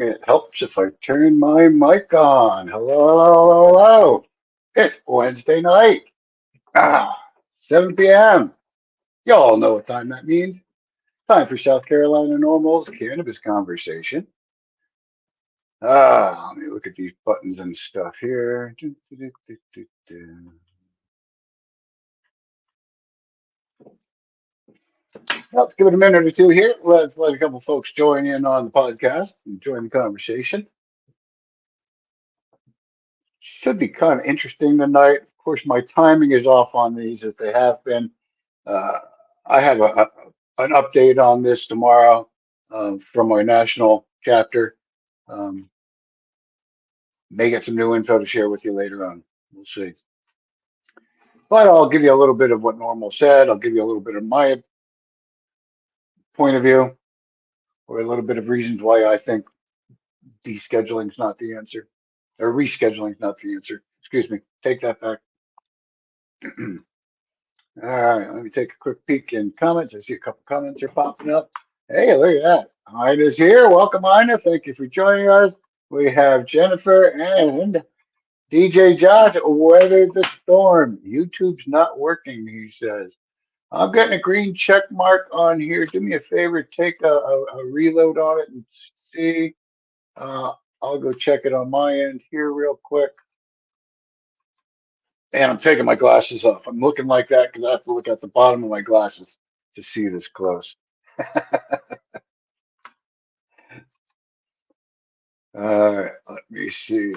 It helps if I turn my mic on. Hello, hello, hello, hello. It's Wednesday night. 7 p.m. Y'all know what time that means. Time for South Carolina NORML's Cannabis Conversation. Let me look at these buttons and stuff here. Let's give it a minute or two here. Let's let a couple folks join in on the podcast and join the conversation. Should be kind of interesting tonight. Of course, my timing is off on these as they have been. Uh, I have an update on this tomorrow from our national chapter. Um, may get some new info to share with you later on. We'll see. But I'll give you a little bit of what NORML said. I'll give you a little bit of my point of view, or a little bit of reasons why I think descheduling is not the answer, or rescheduling is not the answer. Excuse me. Take that back. All right, let me take a quick peek in comments. I see a couple comments are popping up. Hey, look at that. Ina's here. Welcome, Ina. Thank you for joining us. We have Jennifer and DJ Josh. Weather the storm. YouTube's not working, he says. I'm getting a green check mark on here. Do me a favor, take a reload on it and see. I'll go check it on my end here real quick. And I'm taking my glasses off. I'm looking like that because I have to look at the bottom of my glasses to see this close. All right, let me see.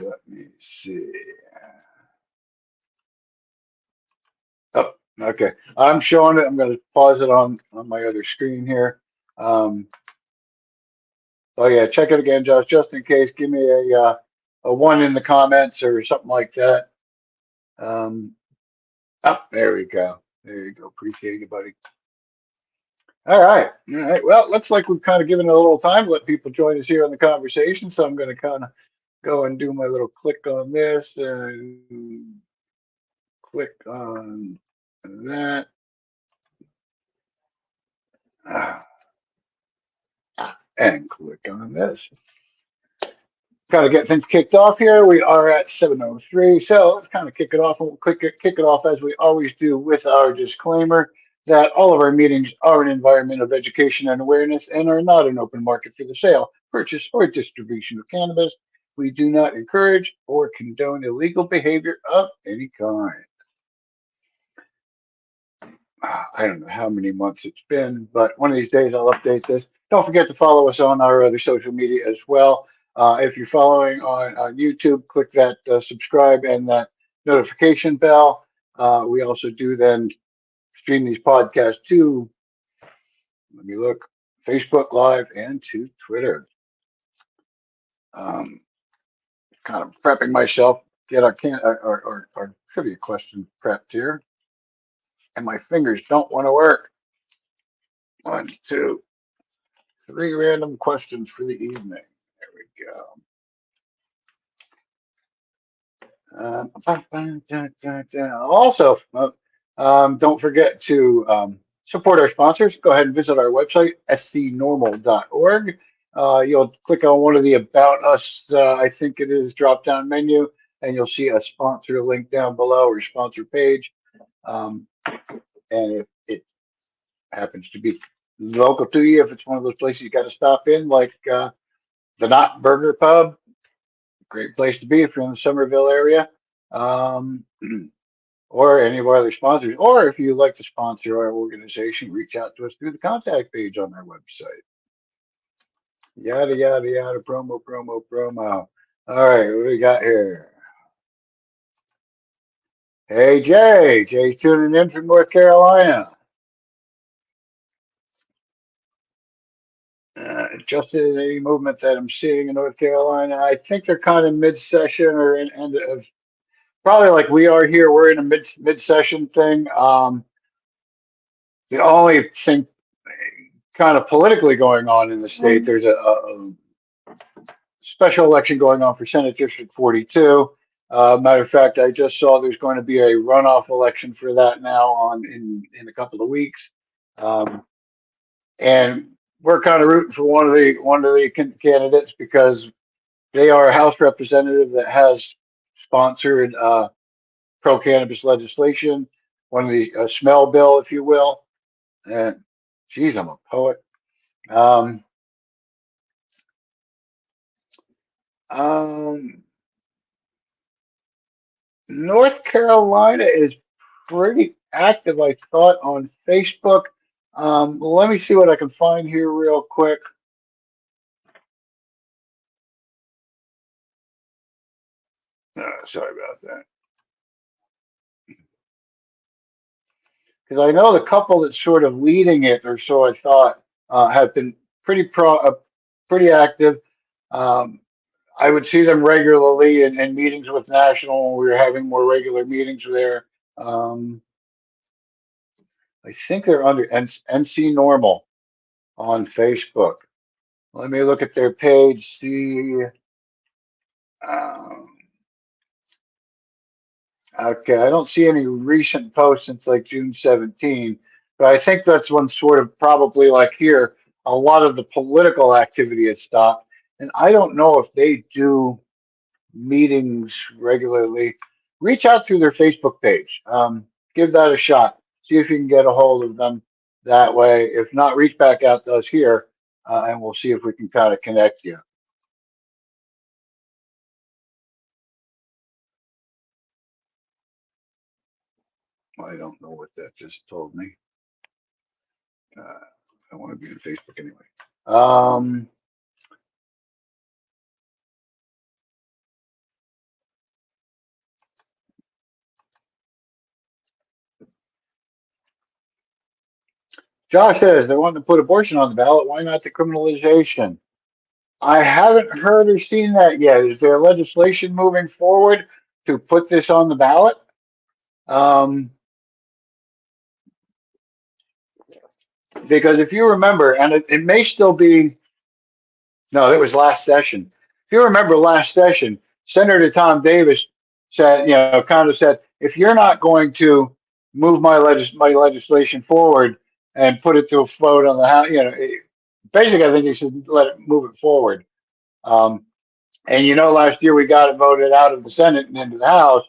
Oh, okay. I'm showing it. I'm going to pause it on my other screen here. Oh yeah, check it again, Josh, just in case. Give me a one in the comments or something like that. There we go. There you go. Appreciate you, buddy. All right. All right. Well, looks like we've kind of given a little time to let people join us here on the conversation. So I'm going to kind of go and do my little click on this and click on that. And click on this. Kind of get things kicked off here. We are at 7:03, so let's kind of kick it off. And we'll kick it off as we always do with our disclaimer that all of our meetings are an environment of education and awareness and are not an open market for the sale, purchase, or distribution of cannabis. We do not encourage or condone illegal behavior of any kind. I don't know how many months it's been, but one of these days I'll update this. Don't forget to follow us on our other social media as well. If you're following on YouTube, click that subscribe and that notification bell. We also do then stream these podcasts to, let me look, Facebook Live and to Twitter. Kind of prepping myself, get our trivia question prepped here. And my fingers don't want to work. 1, 2, 3 random questions for the evening. There we go. Also, don't forget to support our sponsors. Go ahead and visit our website, scnormal.org. You'll click on one of the About Us, I think it is, drop-down menu, and you'll see a sponsor link down below or sponsor page. And if it happens to be local to you, if it's one of those places you got to stop in, like the Knot Burger Pub, great place to be if you're in the Somerville area, or any of our other sponsors. Or if you'd like to sponsor our organization, reach out to us through the contact page on our website. Yada, yada, yada, promo. All right, what do we got here? Hey, Jay's tuning in from North Carolina. Just any movement that I'm seeing in North Carolina, I think they're kind of mid-session or in end of, probably like we are here. We're in a mid-session thing. The only thing kind of politically going on in the state, there's a special election going on for Senate District 42. Matter of fact, I just saw there's going to be a runoff election for that now in a couple of weeks. And we're kind of rooting for one of the candidates because they are a House representative that has sponsored pro cannabis legislation, one of the smell bill, if you will. And geez, I'm a poet. Um, um, North Carolina is pretty active, I thought, on Facebook. Let me see what I can find here real quick. Sorry about that. Because I know the couple that's sort of leading it, or so I thought, have been pretty active. Um, I would see them regularly in meetings with National. We were having more regular meetings there. Um, I think they're under NC NORML on Facebook. Let me look at their page, see. Um, okay, I don't see any recent posts since like June 17, but I think that's when sort of probably like here, a lot of the political activity has stopped. And I don't know if they do meetings regularly. Reach out through their Facebook page. Give that a shot. See if you can get a hold of them that way. If not, reach back out to us here, and we'll see if we can kind of connect you. I don't know what that just told me. I want to be on Facebook anyway. Um, Josh says they want to put abortion on the ballot. Why not the criminalization? I haven't heard or seen that yet. Is there legislation moving forward to put this on the ballot? Um, because if you remember, and it may still be, no, it was last session. If you remember last session, Senator Tom Davis said, kind of said, if you're not going to move my legislation forward and put it to a vote on the House, basically, I think he should let it move it forward. Um, and last year we got it voted out of the Senate and into the House,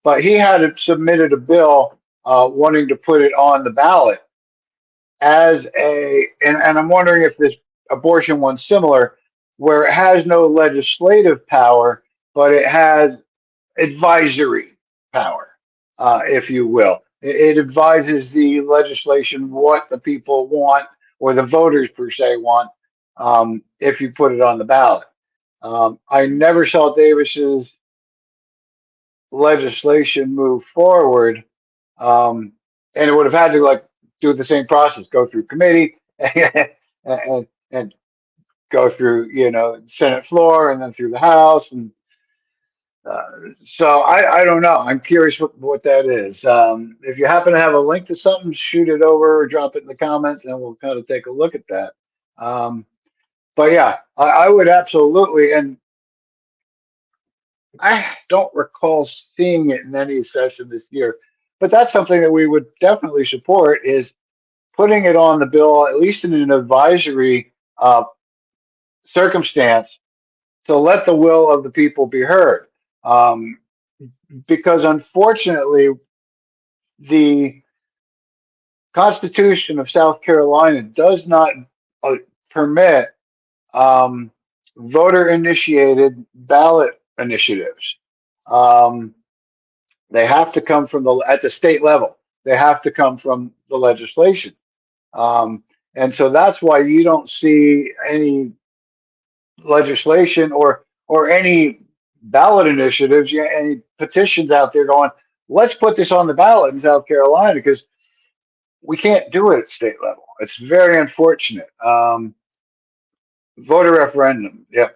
but he had submitted a bill wanting to put it on the ballot as and I'm wondering if this abortion one's similar, where it has no legislative power, but it has advisory power, if you will. It advises the legislation what the people want or the voters per se want, if you put it on the ballot. I never saw Davis's legislation move forward, and it would have had to like do the same process, go through committee and go through Senate floor and then through the House, and so I don't know. I'm curious what that is. If you happen to have a link to something, shoot it over or drop it in the comments, and we'll kind of take a look at that. But yeah, I would absolutely, and I don't recall seeing it in any session this year, but that's something that we would definitely support is putting it on the bill, at least in an advisory circumstance, to let the will of the people be heard. Um, because unfortunately, the Constitution of South Carolina does not uh, permit um, voter initiated ballot initiatives. Um, They have to come from at the state level. They have to come from the legislation, um, and so that's why you don't see any legislation or any ballot initiatives, any petitions out there going, let's put this on the ballot in South Carolina because we can't do it at state level. It's very unfortunate. Voter referendum, yeah.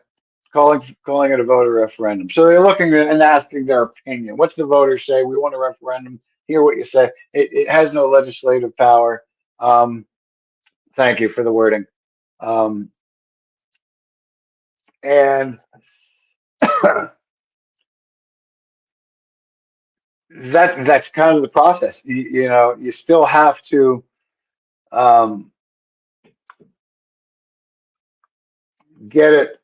Calling it a voter referendum. So they're looking at and asking their opinion. What's the voters say? We want a referendum. Hear what you say. It has no legislative power. Thank you for the wording. And that's kind of the process. You still have to um, get it.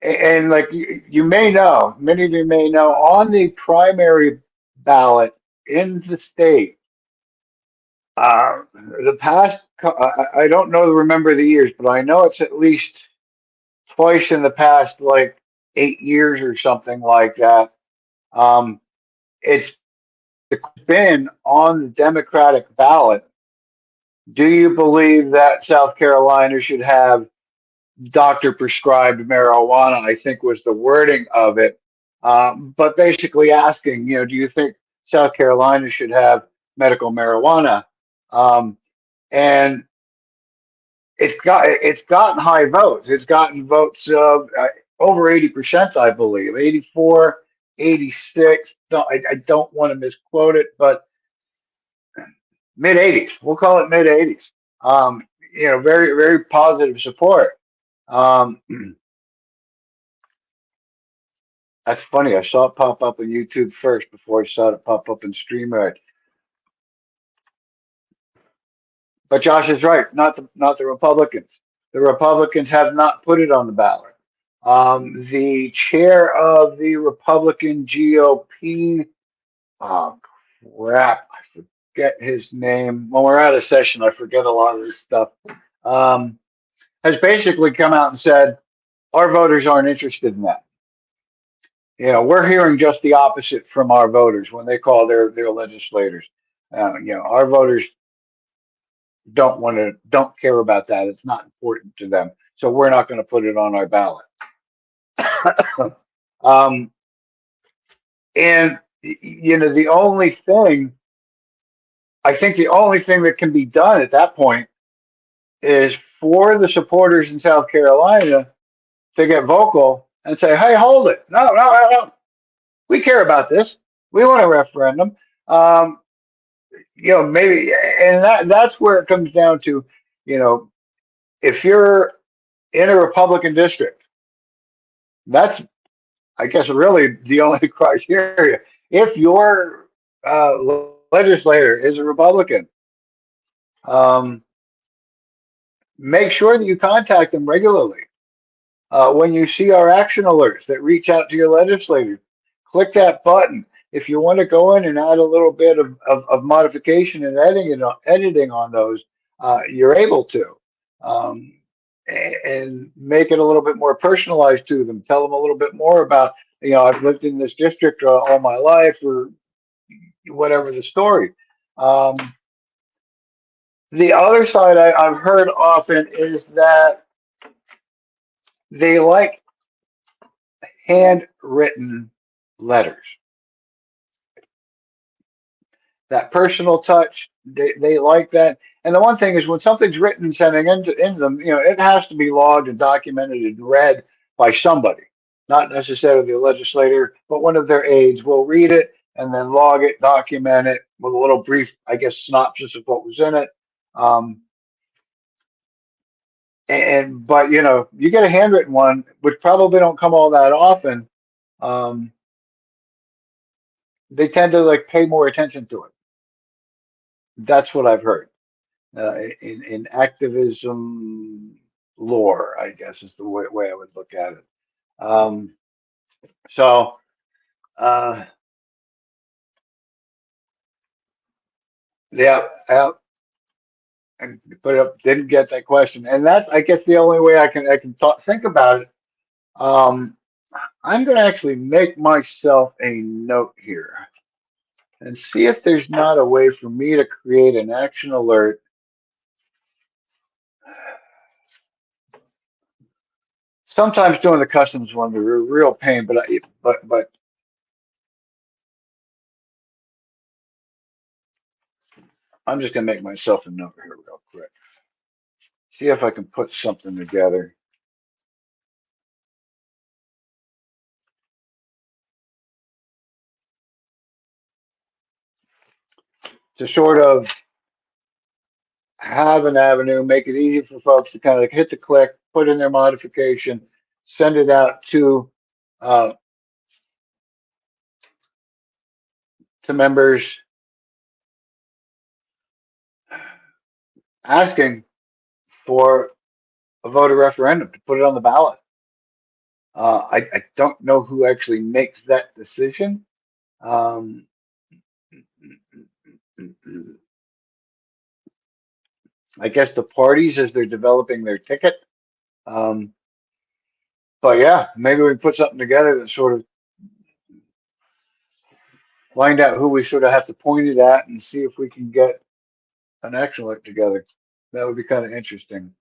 And like you may know, many of you may know, on the primary ballot in the state, the past, I don't know, remember the years, but I know it's at least twice in the past, like 8 years or something like that. Um, it's been on the Democratic ballot. Do you believe that South Carolina should have doctor prescribed marijuana? I think was the wording of it. But basically asking, do you think South Carolina should have medical marijuana? Um, and it's gotten high votes. It's gotten votes of over 80%, I believe, 84, 86. No, I don't want to misquote it, but mid 80s. We'll call it mid 80s. Very, very positive support. Um, that's funny. I saw it pop up on YouTube first before I saw it pop up in StreamYard. But Josh is right. Not the Republicans. The Republicans have not put it on the ballot. The chair of the Republican GOP, oh crap, I forget his name. When we're out of session, I forget a lot of this stuff. Um, has basically come out and said our voters aren't interested in that. We're hearing just the opposite from our voters when they call their legislators. Our voters don't care about that. It's not important to them. So we're not going to put it on our ballot. um, and the only thing I think the only thing that can be done at that point is for the supporters in South Carolina to get vocal and say, "Hey, hold it! No, no, no, no. We care about this. We want a referendum." Maybe, and that's where it comes down to, if you're in a Republican district, that's, I guess, really the only criteria. If your legislator is a Republican, um, make sure that you contact them regularly. When you see our action alerts that reach out to your legislator, click that button. If you want to go in and add a little bit of modification and editing on those, you're able to. Um, and make it a little bit more personalized to them. Tell them a little bit more about, I've lived in this district all my life, or whatever the story. Um, the other side I've heard often is that they like handwritten letters. That personal touch, they like that. And the one thing is, when something's written and sending into them, it has to be logged and documented and read by somebody, not necessarily the legislator, but one of their aides will read it and then log it, document it with a little brief, I guess, synopsis of what was in it. Um, but you get a handwritten one, which probably don't come all that often. Um, they tend to like pay more attention to it. That's what I've heard. In activism lore, I guess is the way I would look at it. Um, so, uh, yeah, and put it up. Didn't get that question, and that's, I guess, the only way I can think about it. Um, I'm going to actually make myself a note here and see if there's not a way for me to create an action alert. Sometimes doing the customs one is a real pain, but I'm just gonna make myself a note here real quick. See if I can put something together to sort of have an avenue, make it easy for folks to kind of hit the click, put in their modification, send it out uh, to members asking for a voter referendum, to put it on the ballot. I don't know who actually makes that decision. Um, I guess the parties as they're developing their ticket. Um, but yeah, maybe we put something together that sort of find out who we sort of have to point it at and see if we can get an action alert together. That would be kind of interesting.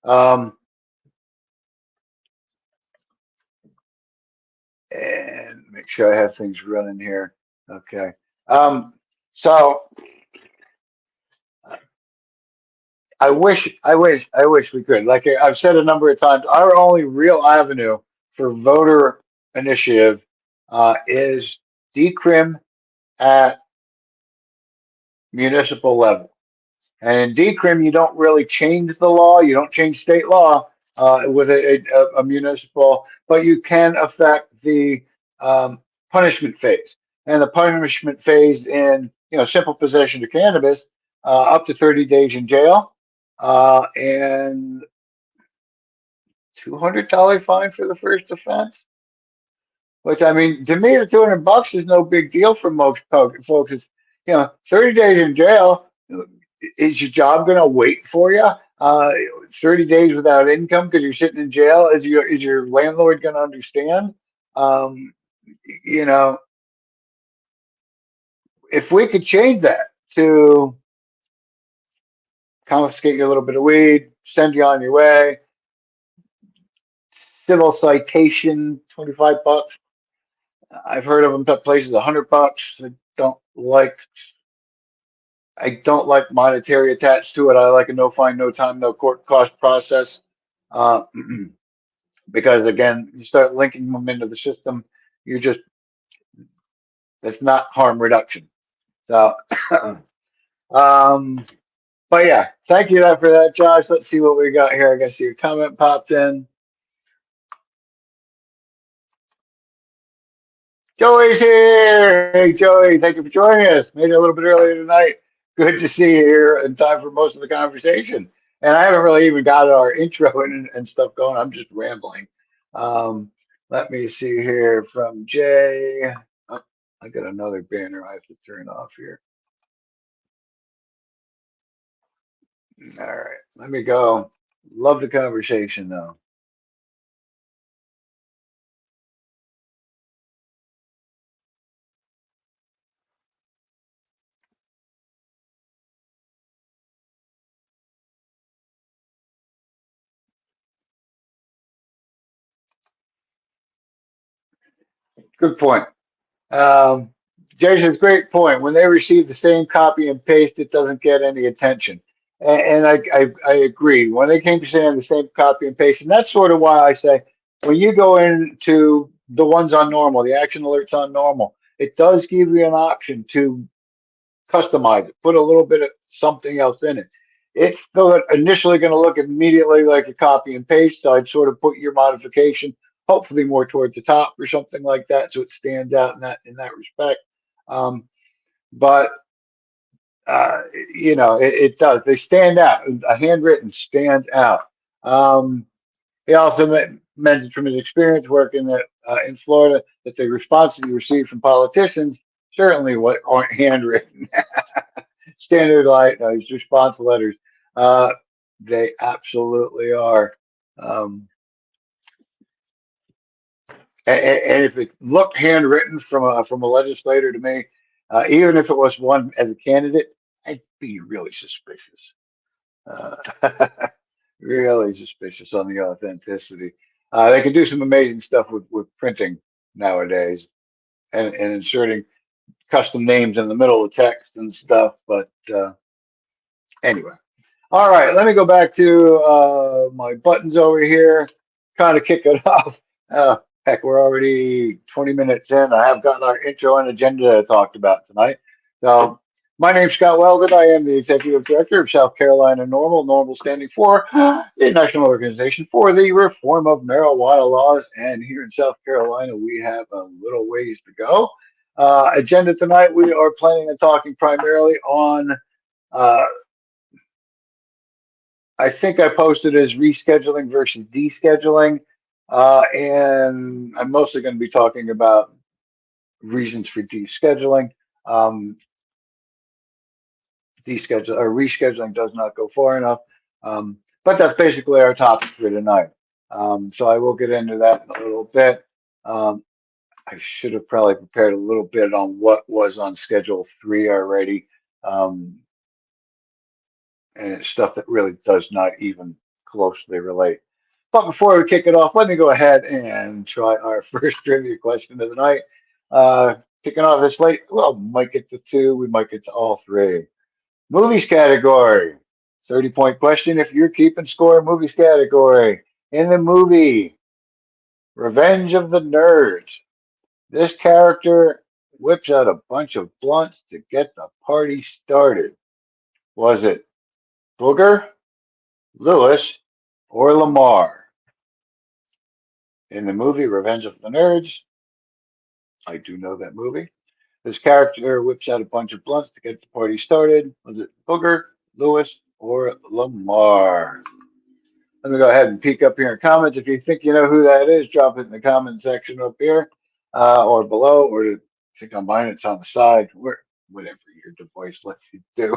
Um, and make sure I have things running here. Okay. Um, so I wish we could. Like I've said a number of times, our only real avenue for voter initiative is decrim at municipal level. And in decrim, you don't really change the law. You don't change state law with a municipal, but you can affect the punishment phase. And the punishment phase in simple possession of cannabis, up to 30 days in jail, and $200 fine for the first offense. Which I mean, to me, the $200 is no big deal for most folks. It's 30 days in jail. Is your job going to wait for you? 30 days without income because you're sitting in jail. Is your landlord going to understand? Um, you know, if we could change that to confiscate you a little bit of weed, send you on your way, civil citation, $25. I've heard of them at places $100. I don't like monetary attached to it. I like a no fine, no time, no court cost process. Uh, because again, you start linking them into the system, you just that's not harm reduction. So, um, but yeah, thank you for that, Josh. Let's see what we got here. I guess your comment popped in. Joey's here. Hey, Joey, thank you for joining us. Made it a little bit earlier tonight. Good to see you here in time for most of the conversation. And I haven't really even got our intro and stuff going. I'm just rambling. Um, Let me see here from Jay. Oh, I got another banner I have to turn off here. All right, let me go. Love the conversation though. Good point. Um, Jason's great point. When they receive the same copy and paste, it doesn't get any attention. And I agree. When they came to saying the same copy and paste, and that's sort of why I say when you go into the ones on normal, the action alerts on normal, it does give you an option to customize it, put a little bit of something else in it. It's still initially going to look immediately like a copy and paste. So I'd sort of put your modification, hopefully more towards the top or something like that, so it stands out in that respect. Um, but it does. They stand out. A handwritten stands out. Um, he also mentioned from his experience working in Florida that the responses he received from politicians certainly aren't handwritten. Standard response letters. Uh, they absolutely are. Um, and if it looked handwritten from a legislator to me, even if it was one as a candidate, I'd be really suspicious. Uh, really suspicious on the authenticity. They can do some amazing stuff with printing nowadays and inserting custom names in the middle of text and stuff. But anyway, all right, let me go back to my buttons over here, kind of kick it off. Heck, we're already 20 minutes in. I have gotten our intro and agenda talked about tonight. So, my name's Scott Weldon. I am the Executive Director of South Carolina NORML, NORML standing for the National Organization for the Reform of Marijuana Laws. And here in South Carolina, we have a little ways to go. Agenda tonight, we are planning on talking primarily on uh, I think I posted as rescheduling versus descheduling, and I'm mostly going to be talking about reasons for descheduling. Um, Deschedule or rescheduling does not go far enough, but that's basically our topic for tonight. So I will get into that in a little bit. Um, I should have probably prepared a little bit on what was on Schedule 3 already. Um, and it's stuff that really does not even closely relate. But before we kick it off, let me go ahead and try our first trivia question of the night. Kicking off this late, well, we might get to two, we might get to all three. Movies category. 30-point question if you're keeping score. Movies category. In the movie Revenge of the Nerds, this character whips out a bunch of blunts to get the party started. Was it Booger, Lewis, or Lamar? In the movie Revenge of the Nerds, I do know that movie. This character whips out a bunch of blunts to get the party started. Was it Booger, Lewis, or Lamar? Let me go ahead and peek up here in comments. If you think you know who that is, drop it in the comment section up here or below, or to combine it's on the side, whatever your device lets you do.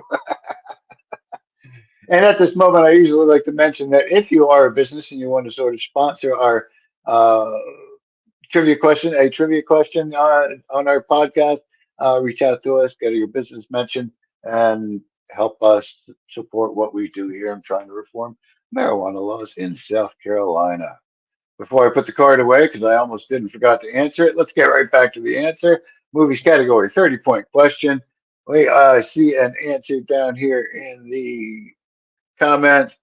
And at this moment, I usually like to mention that if you are a business and you want to sort of sponsor our uh, a trivia question on our podcast, reach out to us, get your business mentioned, and help us support what we do here. I'm trying to reform marijuana laws in South Carolina. Before I put the card away, because I almost didn't forgot to answer it, let's get right back to the answer. Movies category, 30-point question. We see an answer down here in the comments.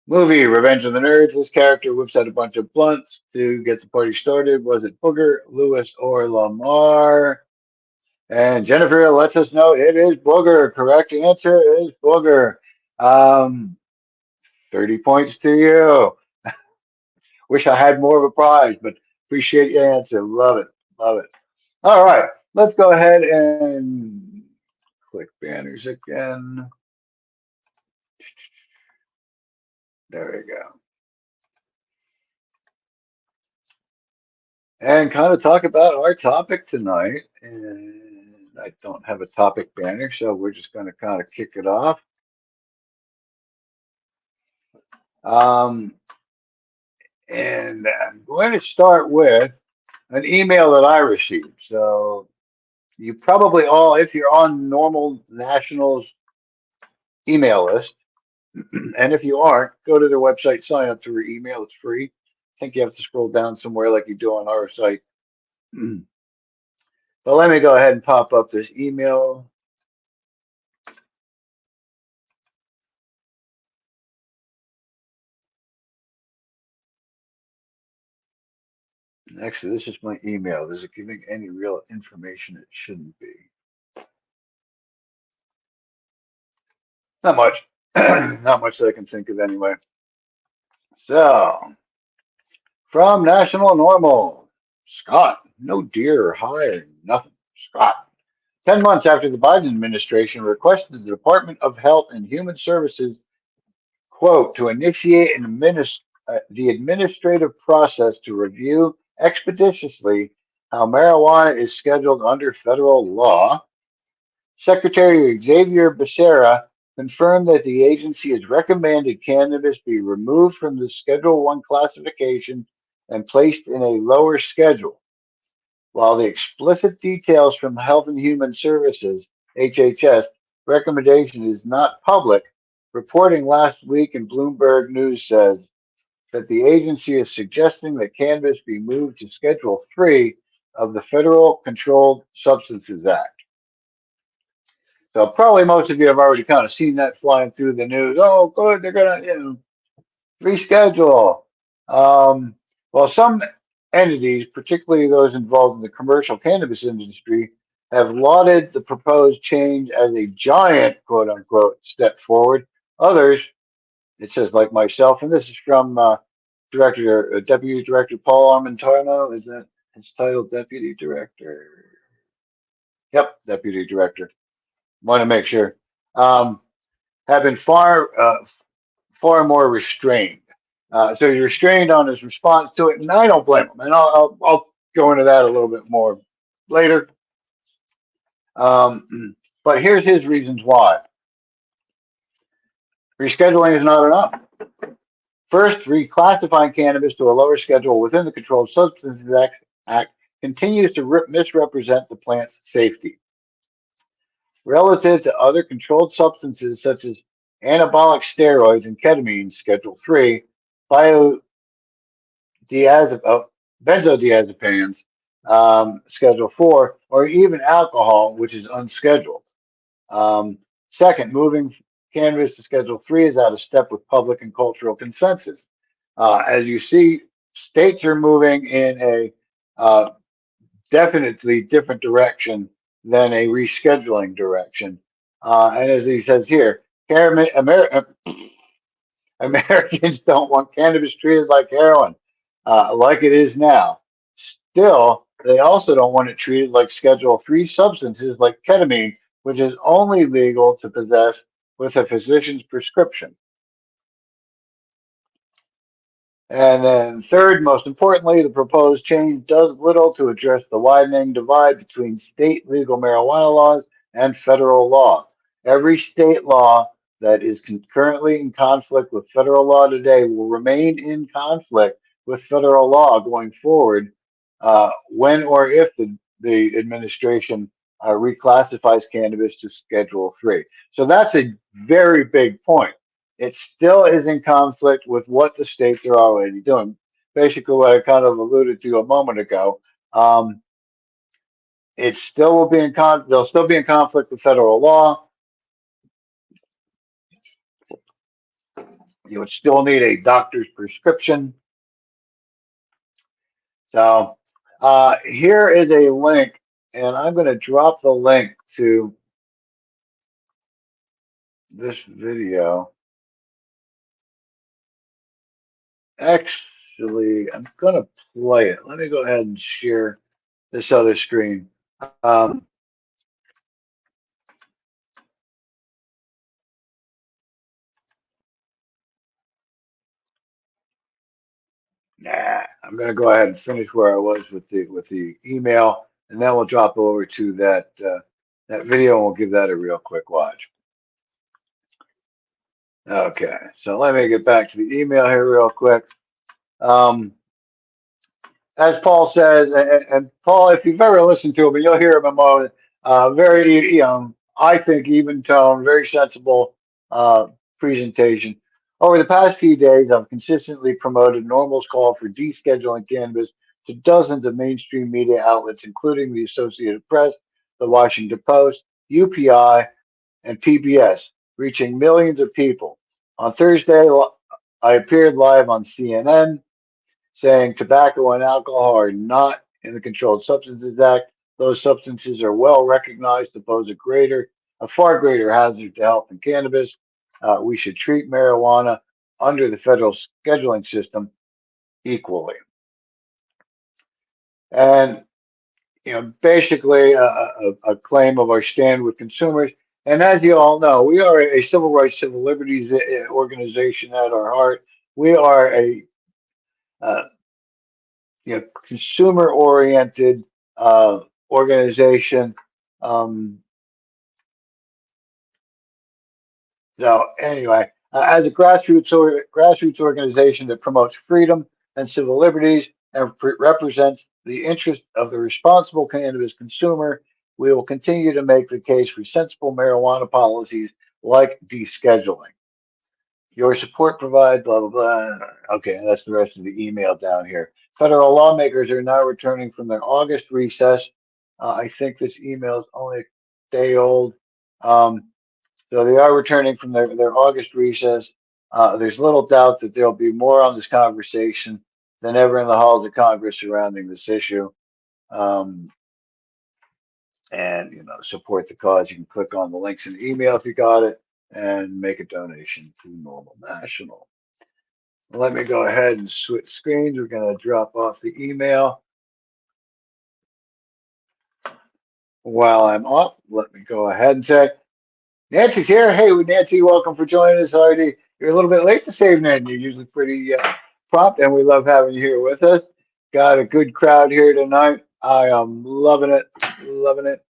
Movie Revenge of the Nerds. This character whips out a bunch of blunts to get the party started. Was it Booger, Lewis, or Lamar? And Jennifer lets us know it is Booger. Correct answer is Booger. Um, 30 points to you. Wish I had more of a prize, but appreciate your answer. Love it. Love it. All right. Let's go ahead and click banners again. There we go. And kind of talk about our topic tonight. And I don't have a topic banner, so we're just going to kind of kick it off. Um, and I'm going to start with an email that I received. So you probably all, if you're on NORML National's email list, and if you aren't, go to their website, sign up to their email. It's free. I think you have to scroll down somewhere like you do on our site. So let me go ahead and pop up this email. Actually, this is my email. Is it giving any real information it shouldn't be? Not much. Not much that I can think of anyway. So, from National Normal, Scott, no deer or high, nothing. Scott, 10 months after the Biden administration requested the Department of Health and Human Services, quote, to initiate the administrative process to review expeditiously how marijuana is scheduled under federal law, Secretary Xavier Becerra confirmed that the agency has recommended cannabis be removed from the Schedule 1 classification and placed in a lower schedule. While the explicit details from Health and Human Services, HHS, recommendation is not public, reporting last week in Bloomberg News says that the agency is suggesting that cannabis be moved to Schedule 3 of the Federal Controlled Substances Act. So probably most of you have already kind of seen that flying through the news. Oh, good, they're gonna, reschedule. Well, some entities, particularly those involved in the commercial cannabis industry, have lauded the proposed change as a giant, quote unquote, step forward. Others, it says like myself, and this is from Deputy Director Paul Armentano. Is that his title, Deputy Director? Yep, Deputy Director. Want to make sure. Have been far far more restrained. So he's restrained on his response to it, and I don't blame him. And I'll go into that a little bit more later. But here's his reasons why. Rescheduling is not enough. First, reclassifying cannabis to a lower schedule within the Controlled Substances Act continues to misrepresent the plant's safety. Relative to other controlled substances such as anabolic steroids and ketamine, Schedule 3, benzodiazepines, Schedule 4, or even alcohol, which is unscheduled. Second, moving cannabis to Schedule 3 is out of step with public and cultural consensus. As you see, states are moving in a definitely different direction than a rescheduling direction. And as he says here, Americans don't want cannabis treated like heroin, like it is now. Still, they also don't want it treated like Schedule 3 substances like ketamine, which is only legal to possess with a physician's prescription. And then third, most importantly, the proposed change does little to address the widening divide between state legal marijuana laws and federal law. Every state law that is currently in conflict with federal law today will remain in conflict with federal law going forward when or if the administration reclassifies cannabis to Schedule 3. So that's a very big point. It still is in conflict with what the states are already doing. Basically, what I kind of alluded to a moment ago. It still will be in they'll still be in conflict with federal law. You would still need a doctor's prescription. So here is a link, and I'm going to drop the link to this video. Actually, I'm going to play it. Let me go ahead and share this other screen. I'm going to go ahead and finish where I was with the email, and then we'll drop over to that that video, and we'll give that a real quick watch. Okay, so let me get back to the email here real quick. As Paul says, and Paul, if you've ever listened to him, you'll hear him a moment. Very, I think even tone, very sensible presentation. Over the past few days, I've consistently promoted NORML's call for descheduling cannabis to dozens of mainstream media outlets, including the Associated Press, the Washington Post, UPI, and PBS, reaching millions of people. On Thursday, I appeared live on CNN saying tobacco and alcohol are not in the Controlled Substances Act. Those substances are well recognized to pose a far greater hazard to health than cannabis. We should treat marijuana under the federal scheduling system equally. And basically a claim of our stand with consumers. And as you all know, we are a civil rights, civil liberties organization at our heart. We are a consumer-oriented organization. So anyway, as a grassroots organization that promotes freedom and civil liberties and represents the interest of the responsible cannabis consumer, we will continue to make the case for sensible marijuana policies like descheduling. Your support provides blah, blah, blah. Okay, and that's the rest of the email down here. Federal lawmakers are now returning from their August recess. I think this email is only a day old. So they are returning from their August recess. There's little doubt that there'll be more on this conversation than ever in the halls of Congress surrounding this issue. And support the cause. You can click on the links in the email if you got it, and make a donation to NORML National. Let me go ahead and switch screens. We're going to drop off the email. While I'm off, let me go ahead and say, Nancy's here. Hey, Nancy, welcome for joining us, Hardy. You're a little bit late this evening. You're usually pretty prompt, and we love having you here with us. Got a good crowd here tonight. I am loving it, loving it.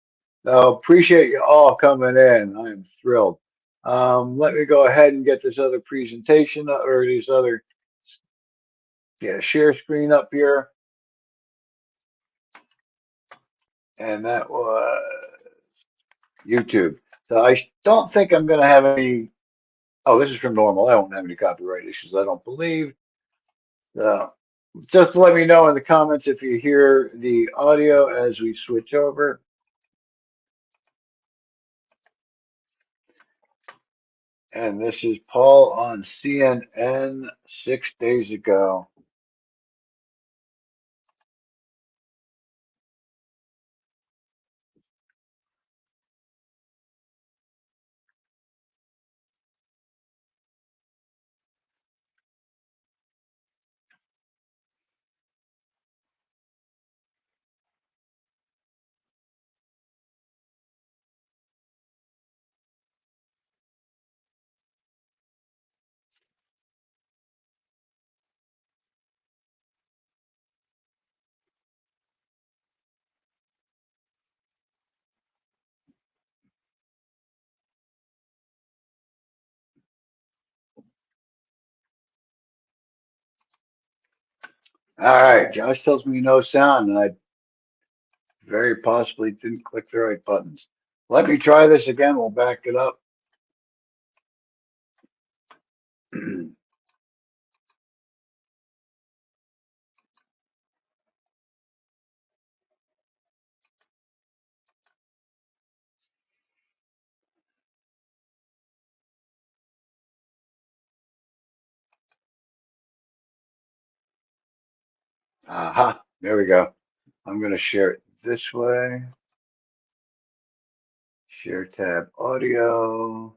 Appreciate you all coming in. I am thrilled. Let me go ahead and get this other presentation or this other share screen up here. And that was YouTube. So I don't think I'm going to have any. Oh, this is from Normal. I won't have any copyright issues, I don't believe. So just let me know in the comments if you hear the audio as we switch over. And this is Paul on CNN 6 days ago. All right, Josh tells me no sound, and I very possibly didn't click the right buttons. Let me try this again. We'll back it up. Aha, there we go. I'm going to share it this way. Share tab audio.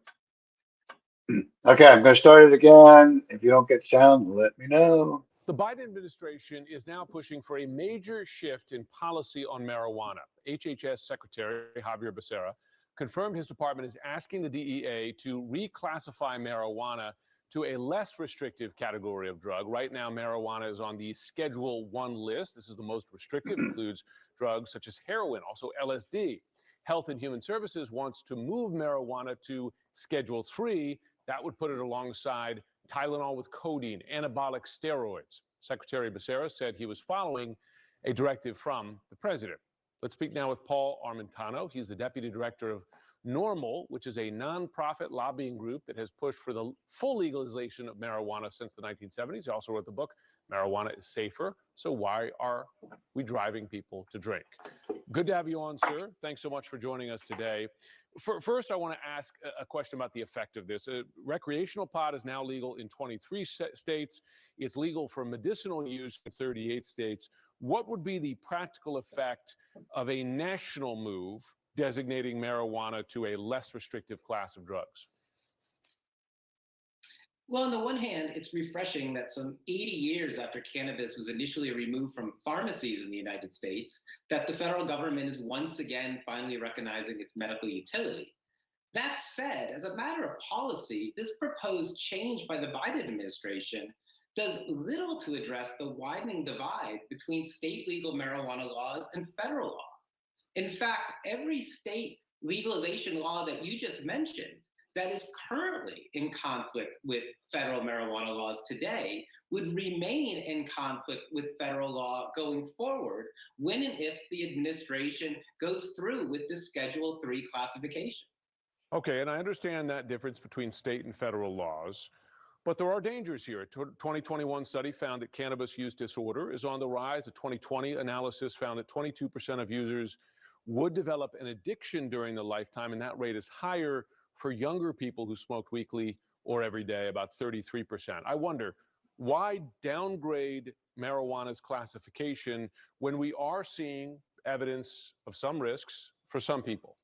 Okay, I'm going to start it again. If you don't get sound, let me know. The Biden administration is now pushing for a major shift in policy on marijuana. HHS Secretary Javier Becerra confirmed his department is asking the DEA to reclassify marijuana to a less restrictive category of drug. Right now, marijuana is on the Schedule 1 list. This is the most restrictive, includes drugs such as heroin, also LSD. Health and Human Services wants to move marijuana to Schedule 3. That would put it alongside Tylenol with codeine, anabolic steroids. Secretary Becerra said he was following a directive from the president. Let's speak now with Paul Armentano. He's the deputy director of NORML, which is a nonprofit lobbying group that has pushed for the full legalization of marijuana since the 1970s. He also wrote the book, Marijuana is Safer, So Why Are We Driving People to Drink? Good to have you on, sir. Thanks so much for joining us today. First, I want to ask a question about the effect of this. Recreational pot is now legal in 23 states. It's legal for medicinal use in 38 states. What would be the practical effect of a national move designating marijuana to a less restrictive class of drugs? Well, on the one hand, it's refreshing that some 80 years after cannabis was initially removed from pharmacies in the United States, that the federal government is once again finally recognizing its medical utility. That said, as a matter of policy, this proposed change by the Biden administration does little to address the widening divide between state legal marijuana laws and federal law. In fact, every state legalization law that you just mentioned that is currently in conflict with federal marijuana laws today would remain in conflict with federal law going forward when and if the administration goes through with the Schedule 3 classification. Okay, and I understand that difference between state and federal laws. But there are dangers here. A 2021 study found that cannabis use disorder is on the rise. A 2020 analysis found that 22% of users would develop an addiction during the lifetime, and that rate is higher for younger people who smoked weekly or every day, about 33%. I wonder, why downgrade marijuana's classification when we are seeing evidence of some risks for some people?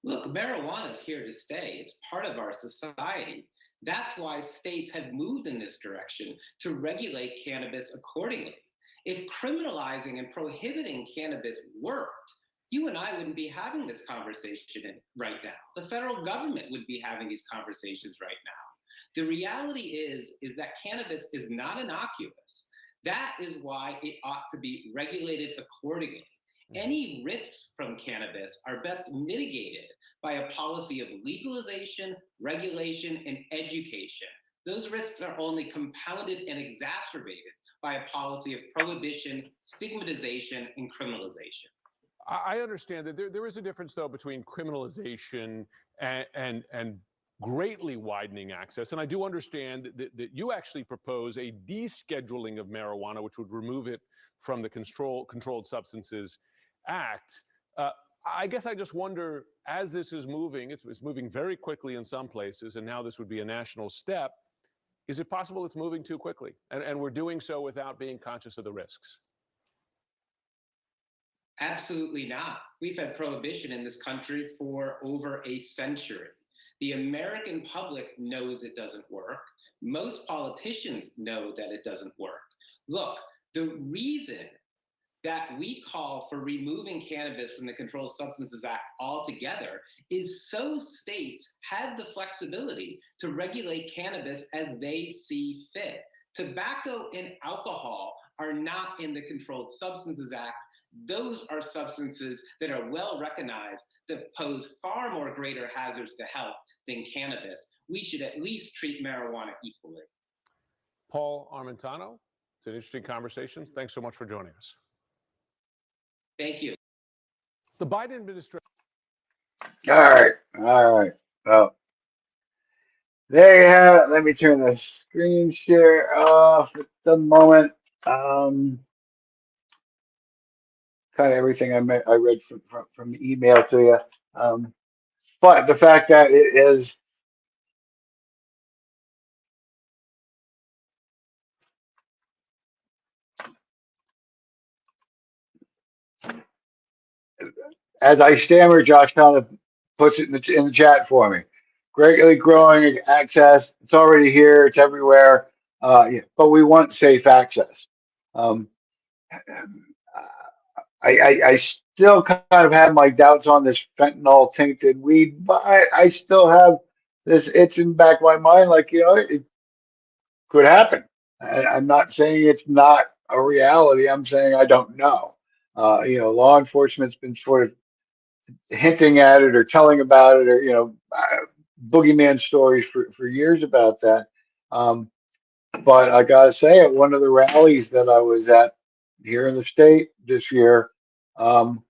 Look, marijuana is here to stay. It's part of our society. That's why states have moved in this direction to regulate cannabis accordingly. If criminalizing and prohibiting cannabis worked, you and I wouldn't be having this conversation right now. The federal government would be having these conversations right now. The reality is that cannabis is not innocuous. That is why it ought to be regulated accordingly. Any risks from cannabis are best mitigated by a policy of legalization, regulation, and education. Those risks are only compounded and exacerbated by a policy of prohibition, stigmatization, and criminalization. I understand that there is a difference, though, between criminalization and greatly widening access. And I do understand that you actually propose a descheduling of marijuana, which would remove it from the Controlled Substances Act. I guess I just wonder, as this is moving, it's moving very quickly in some places, and now this would be a national step. Is it possible it's moving too quickly, and we're doing so without being conscious of the risks? Absolutely not. We've had prohibition in this country for over a century. The American public knows it doesn't work. Most politicians know that it doesn't work. Look, the reason that we call for removing cannabis from the Controlled Substances Act altogether is so states have the flexibility to regulate cannabis as they see fit. Tobacco and alcohol are not in the Controlled Substances Act. Those are substances that are well recognized that pose far more greater hazards to health than cannabis. We should at least treat marijuana equally. Paul Armentano, it's an interesting conversation. Thanks so much for joining us. Thank you. The Biden administration. All right. Well, there you have it. Let me turn the screen share off at the moment. Kind of everything I read from the email to you. But the fact that it is as I stammer, Josh kind of puts it in the chat for me. Greatly growing access. It's already here. It's everywhere. Yeah, but we want safe access. Um, I still kind of have my doubts on this fentanyl tainted weed, but I still have this itch in the back of my mind, like, it could happen. I'm not saying it's not a reality. I'm saying I don't know. Law enforcement's been sort of hinting at it or telling about it, or boogeyman stories for years about that. But I gotta say, at one of the rallies that I was at here in the state this year, one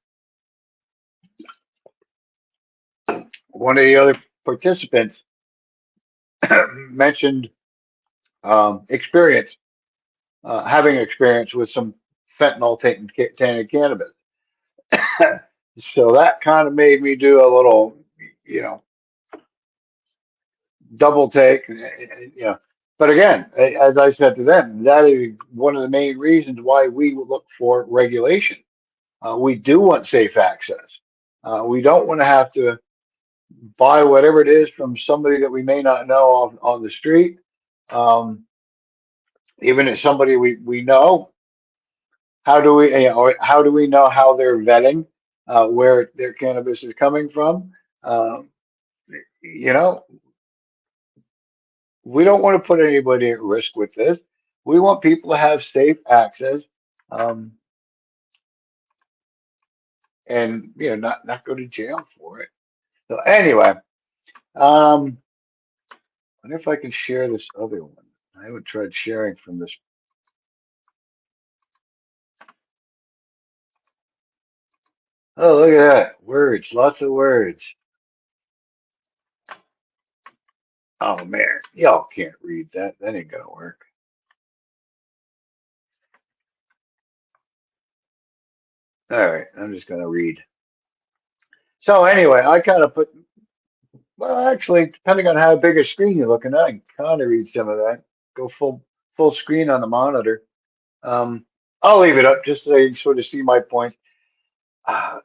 of the other participants mentioned experience, having experience with some fentanyl tainted cannabis. So that kind of made me do a little, double take, But again, as I said to them, that is one of the main reasons why we look for regulation. We do want safe access. We don't want to have to buy whatever it is from somebody that we may not know on the street. Even if somebody we know, how do we know how they're vetting where their cannabis is coming from? You know, we don't want to put anybody at risk with this. We want people to have safe access, and not go to jail for it. So anyway, I wonder if I can share this other one. I haven't tried sharing from this. Oh, look at that. Words, lots of words. Oh man, y'all can't read that. That ain't gonna work. All right, I'm just gonna read. So anyway, I kind of well, actually, depending on how big a screen you're looking at, I can kind of read some of that. Go full screen on the monitor. I'll leave it up just so you can sort of see my points. Uh,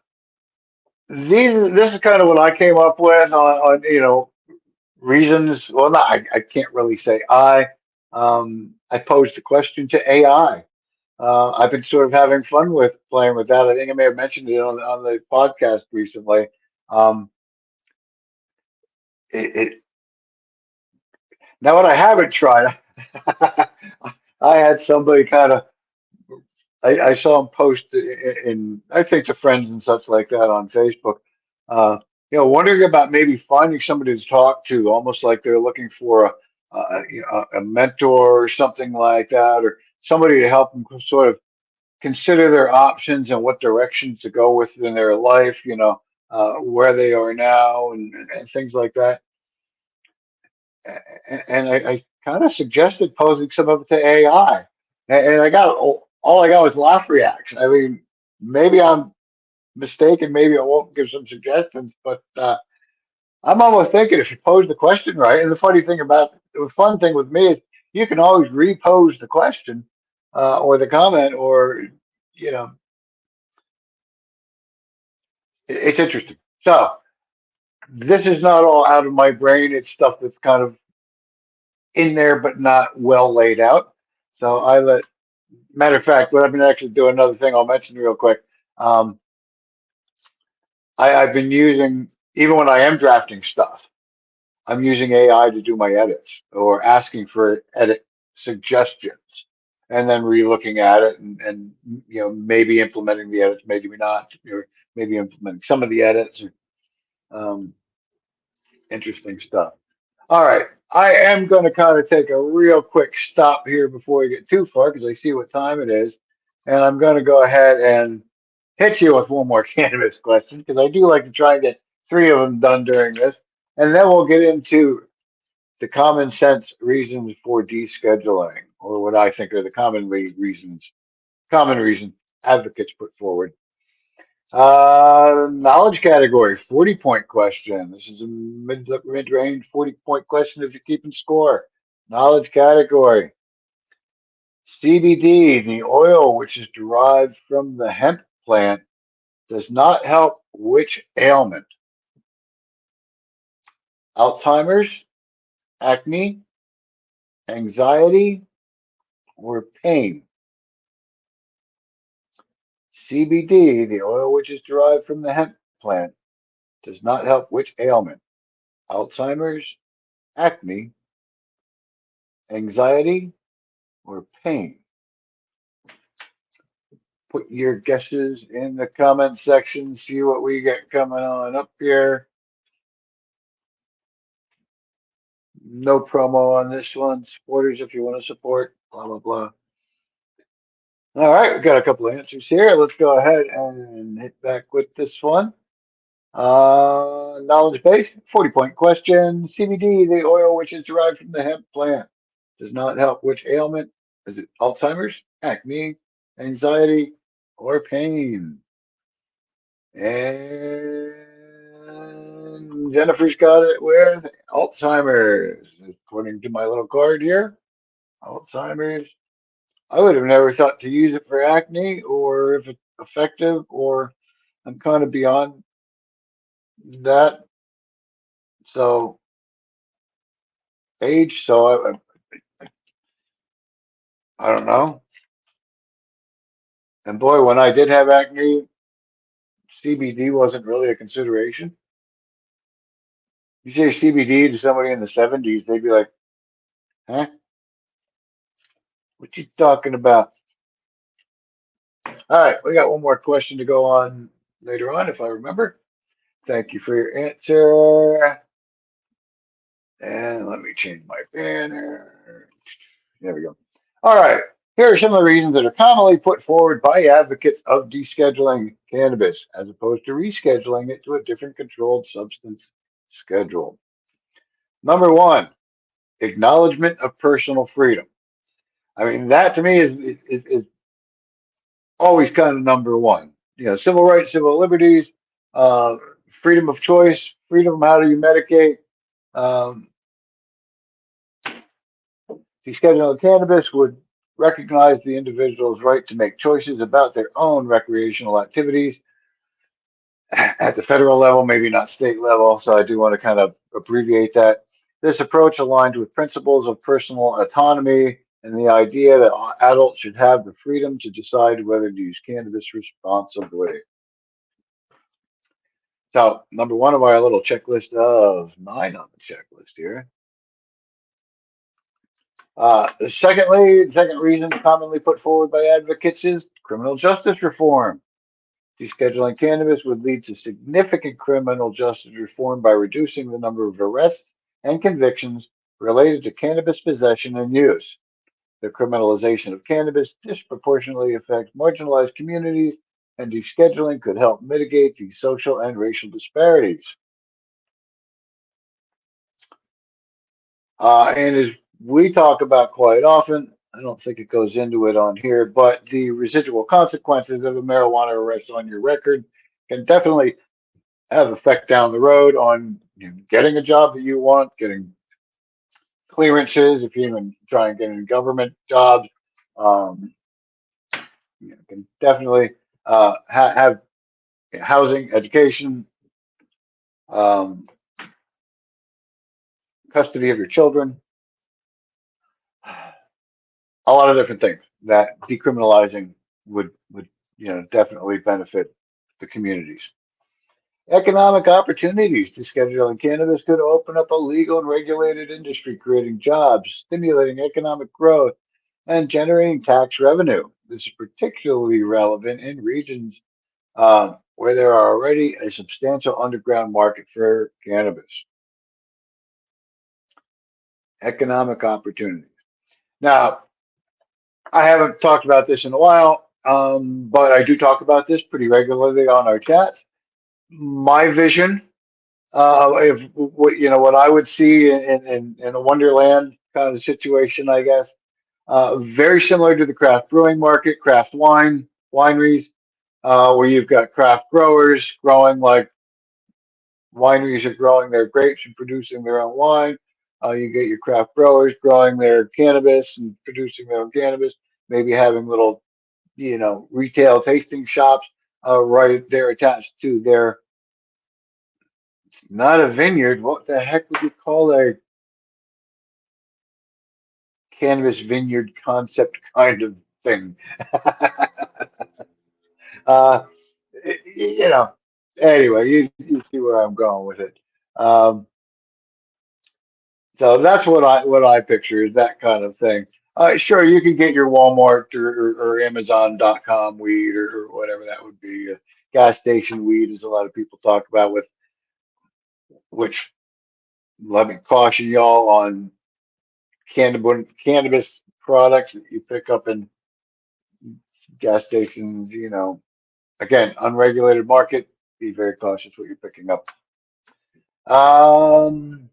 this is kind of what I came up with on reasons. Well, not I can't really say I posed a question to AI. I've been sort of having fun with playing with that. I think I may have mentioned it on the podcast recently. Um, it now what I haven't tried, I had somebody kind of I saw him post in I think to friends and such like that on Facebook. Uh, wondering about maybe finding somebody to talk to, almost like they're looking for a mentor or something like that, or somebody to help them sort of consider their options and what directions to go with in their life, where they are now and things like that. And I kind of suggested posing some of it to AI, and I got all I got was laugh reaction. I mean, maybe I'm mistaken, maybe I won't give some suggestions, but I'm almost thinking if you pose the question right. And the fun thing with me is you can always repose the question or the comment, or you know, it's interesting. So this is not all out of my brain. It's stuff that's kind of in there, but not well laid out. So matter of fact, what I've been actually doing, another thing I'll mention real quick. Um, I've been using, even when I am drafting stuff, I'm using AI to do my edits or asking for edit suggestions and then re-looking at it and maybe implementing the edits, maybe not, or maybe implementing some of the edits. Um, Interesting stuff. All right. I am going to kind of take a real quick stop here before we get too far because I see what time it is. And I'm going to go ahead and hit you with one more cannabis question because I do like to try and get three of them done during this. And then we'll get into the common sense reasons for descheduling, or what I think are the common reasons advocates put forward. Knowledge category, 40-point question. This is a mid-range 40-point question if you're keeping score. Knowledge category. CBD, the oil which is derived from the hemp plant, does not help which ailment? Alzheimer's, acne, anxiety, or pain? CBD, the oil which is derived from the hemp plant, does not help which ailment? Alzheimer's, acne, anxiety, or pain? Put your guesses in the comment section. See what we get coming on up here. No promo on this one. Supporters, if you want to support, blah, blah, blah. All right, we got a couple of answers here. Let's go ahead and hit back with this one. Knowledge base, 40-point question. CBD, the oil which is derived from the hemp plant, does not help which ailment? Is it Alzheimer's, acne, anxiety, or pain? And Jennifer's got it with Alzheimer's, according to my little card here. Alzheimer's. I would have never thought to use it for acne or if it's effective, or I'm kind of beyond that. So age, so I don't know. And boy, when I did have acne, CBD wasn't really a consideration. You say CBD to somebody in the 70s, they'd be like, huh? What you talking about? All right, we got one more question to go on later on, if I remember. Thank you for your answer. And let me change my banner. There we go. All right, here are some of the reasons that are commonly put forward by advocates of descheduling cannabis as opposed to rescheduling it to a different controlled substance schedule. Number one, acknowledgement of personal freedom. I mean, that to me is always kind of number one. Civil rights, civil liberties, freedom of choice, freedom how do you medicate. Um, Descheduling cannabis would recognize the individual's right to make choices about their own recreational activities at the federal level, maybe not state level. So I do want to kind of abbreviate that. This approach aligned with principles of personal autonomy and the idea that adults should have the freedom to decide whether to use cannabis responsibly. So, number one of our little checklist of 9 on the checklist here. Secondly, the second reason commonly put forward by advocates is criminal justice reform. Descheduling cannabis would lead to significant criminal justice reform by reducing the number of arrests and convictions related to cannabis possession and use. The criminalization of cannabis disproportionately affects marginalized communities, and descheduling could help mitigate these social and racial disparities. And as we talk about quite often, I don't think it goes into it on here, but the residual consequences of a marijuana arrest on your record can definitely have effect down the road on getting a job that you want, getting clearances, if you even try and get a government job. Um, can definitely have housing, education, um, custody of your children, a lot of different things that decriminalizing would definitely benefit the communities. Economic opportunities. Descheduling cannabis could open up a legal and regulated industry, creating jobs, stimulating economic growth, and generating tax revenue. This is particularly relevant in regions where there are already a substantial underground market for cannabis. Economic opportunities. Now, I haven't talked about this in a while, but I do talk about this pretty regularly on our chats. My vision, if what I would see in a Wonderland kind of situation, I guess, very similar to the craft brewing market, craft wineries, where you've got craft growers growing like wineries are growing their grapes and producing their own wine. You get your craft growers growing their cannabis and producing their own cannabis, maybe having little, retail tasting shops right there attached to their, not a vineyard. What the heck would you call a cannabis vineyard concept kind of thing? uh, you know, anyway, you see where I'm going with it. Um, So that's what I picture is that kind of thing. Sure, you can get your Walmart or Amazon.com weed or whatever that would be. Gas station weed, as a lot of people talk about, with which let me caution y'all on cannabis products that you pick up in gas stations. Again, unregulated market. Be very cautious what you're picking up. Um,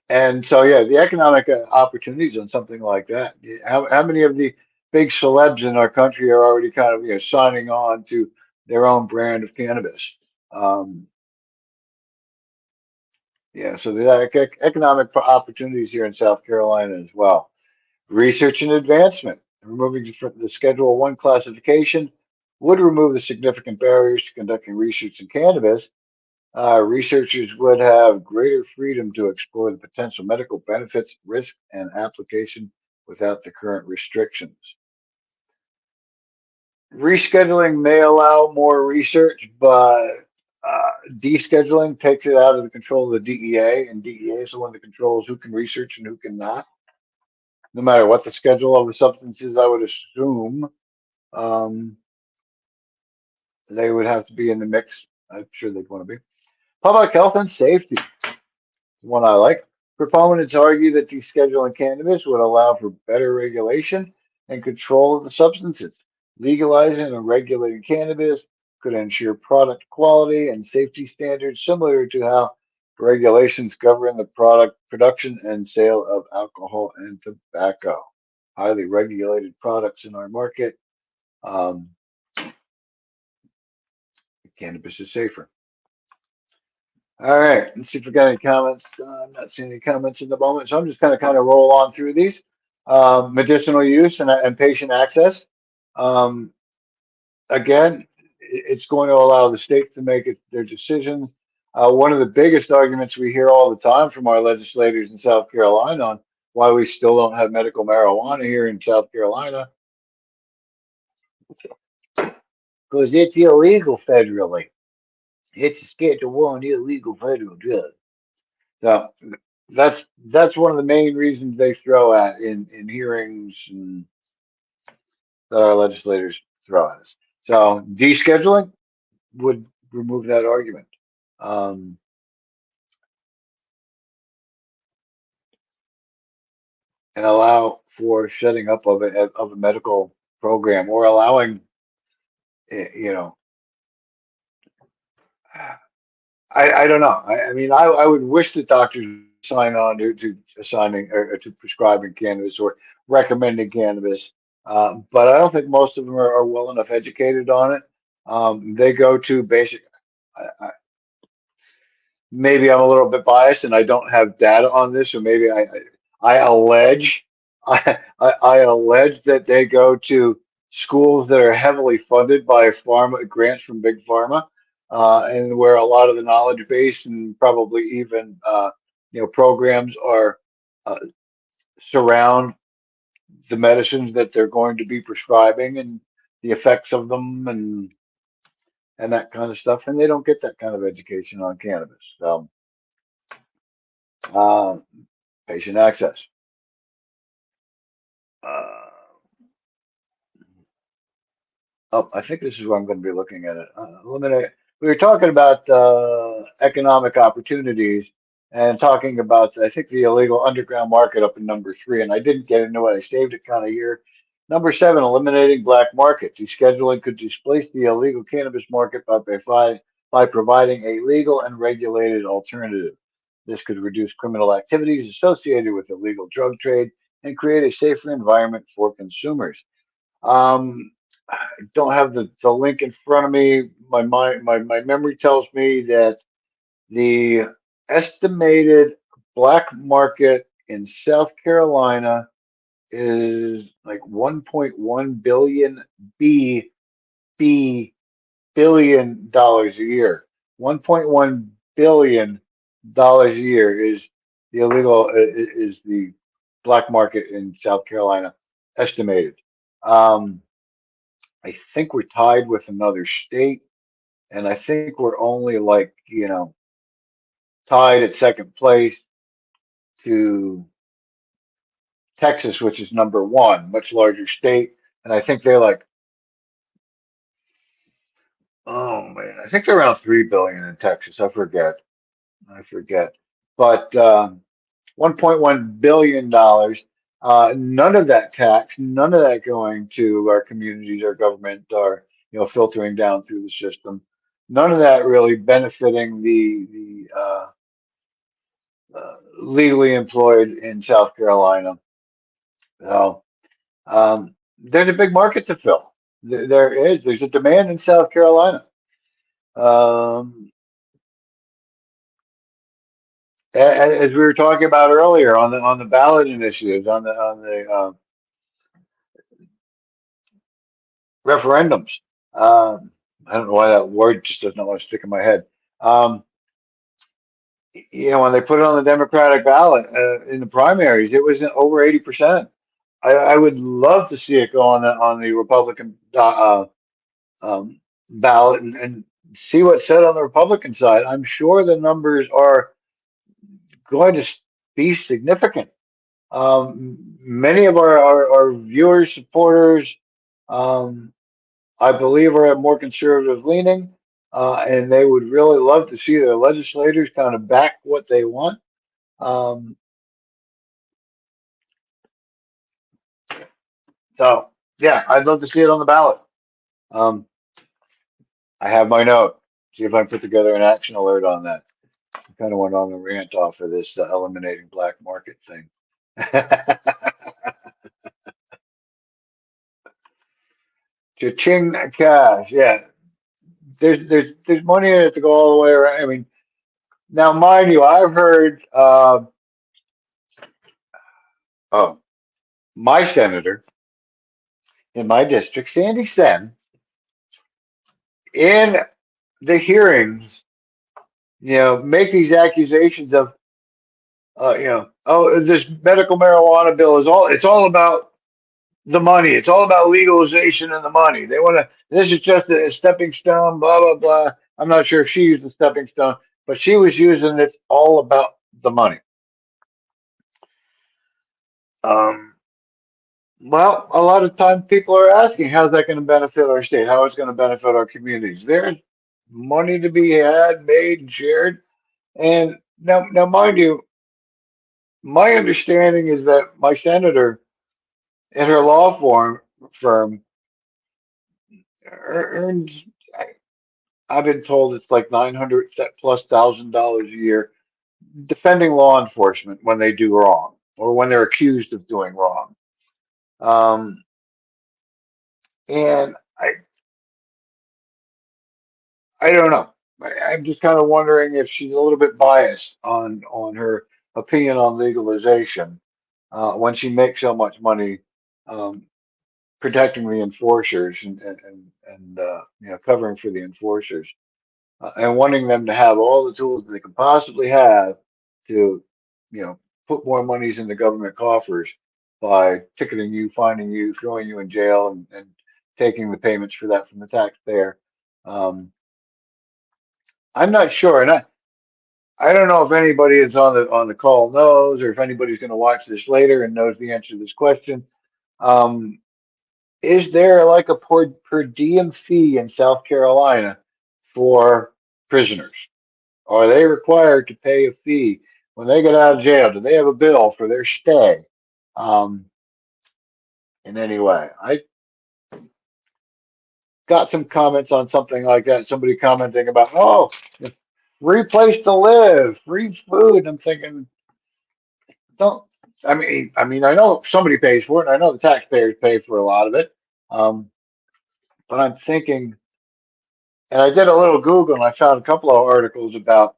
And so, yeah, the economic opportunities on something like that. How many of the big celebs in our country are already kind of signing on to their own brand of cannabis? Um, yeah, so the economic opportunities here in South Carolina as well. Research and advancement. Removing the Schedule 1 classification would remove the significant barriers to conducting research in cannabis. Researchers would have greater freedom to explore the potential medical benefits, risk, and application without the current restrictions. Rescheduling may allow more research, but descheduling takes it out of the control of the DEA, and DEA is the one that controls who can research and who cannot. No matter what the schedule of the substances, I would assume um, they would have to be in the mix. I'm sure they'd want to be. Public health and safety. One I like. Proponents argue that descheduling cannabis would allow for better regulation and control of the substances. Legalizing and regulating cannabis could ensure product quality and safety standards similar to how regulations govern the product production and sale of alcohol and tobacco. Highly regulated products in our market. Um, Cannabis is safer. All right, let's see if we got any comments. I'm not seeing any comments in the moment, so I'm just kind of roll on through these. Medicinal use and patient access. Um, Again, it's going to allow the state to make their decisions. One of the biggest arguments we hear all the time from our legislators in South Carolina on why we still don't have medical marijuana here in South Carolina, because it's illegal federally. It's a Schedule I illegal federal drug. So that's one of the main reasons they throw at in hearings and that our legislators throw at us. So descheduling would remove that argument. Um, and allow for setting up of a medical program or allowing, you know, I don't know. I mean, I would wish that doctors sign on to assigning or to prescribing cannabis or recommending cannabis, but I don't think most of them are well enough educated on it. They go to basic. Maybe I'm a little bit biased and I don't have data on this, or maybe I allege I allege that they go to schools that are heavily funded by pharma grants from big pharma, and where a lot of the knowledge base and probably even programs are uh, surround the medicines that they're going to be prescribing and the effects of them and that kind of stuff, and they don't get that kind of education on cannabis. So. Uh, Patient access. Uh, I think this is where I'm going to be looking at it. Eliminate. We were talking about economic opportunities and talking about, I think, the illegal underground market up in number 3, and I didn't get into it. I saved it kind of here. Number 7, eliminating black market. Descheduling could displace the illegal cannabis market by providing a legal and regulated alternative. This could reduce criminal activities associated with illegal drug trade and create a safer environment for consumers. I don't have the link in front of me. My memory tells me that the estimated black market in South Carolina is like 1.1 B billion dollars a year. 1.1 billion dollars a year is the illegal is the black market in South Carolina estimated. I think we're tied with another state, and I think we're only like, tied at second place to Texas, which is number 1, much larger state. And I think they're like, oh man, I think they're around 3 billion in Texas. I forget. I forget. But 1.1 billion dollars. None of that tax, none of that going to our communities, our government, or filtering down through the system. None of that really benefiting the legally employed in South Carolina. So there's a big market to fill. There is. There's a demand in South Carolina. Um, as we were talking about earlier on the ballot initiatives, on the referendums. I don't know why that word just doesn't want to stick in my head. Um, when they put it on the Democratic ballot in the primaries, it was over 80%. I would love to see it go on the Republican ballot and see what's said on the Republican side. I'm sure the numbers are going to be significant. Many of our viewers, supporters, um, I believe, are more conservative leaning, and they would really love to see their legislators kind of back what they want. Um, so, yeah, I'd love to see it on the ballot. Um, I have my note. See if I can put together an action alert on that. I kind of went on a rant off of this eliminating black market thing. Cha-ching cash, yeah. There's money in it to go all the way around. I mean, now mind you, I've heard oh, my senator in my district, Sandy Sen, in the hearings, make these accusations of oh, this medical marijuana bill it's all about the money. It's all about legalization and the money. They want to, this is just a stepping stone, blah, blah, blah. I'm not sure if she used the stepping stone, but she was using it's all about the money. Um, well, a lot of time people are asking, how's that going to benefit our state? How it's going to benefit our communities? There's money to be had, made, and shared. And now, mind you, my understanding is that my senator and her law firm earns, I've been told it's like 900 plus $1,000 a year defending law enforcement when they do wrong or when they're accused of doing wrong. Um, and I don't know. I'm just kind of wondering if she's a little bit biased on her opinion on legalization when she makes so much money um, protecting the enforcers and covering for the enforcers and wanting them to have all the tools that they can possibly have to put more monies in the government coffers by ticketing you, finding you, throwing you in jail, and taking the payments for that from the taxpayer. Um, I'm not sure, and I don't know if anybody is on the call knows, or if anybody's going to watch this later and knows the answer to this question. Um, is there like a per diem fee in South Carolina for prisoners? Are they required to pay a fee when they get out of jail? Do they have a bill for their stay? Um, in any way, I got some comments on something like that. Somebody commenting about, oh, free place to live, free food. I'm thinking, don't. I know somebody pays for it. And I know the taxpayers pay for a lot of it. Um, but I'm thinking, and I did a little Google and I found a couple of articles about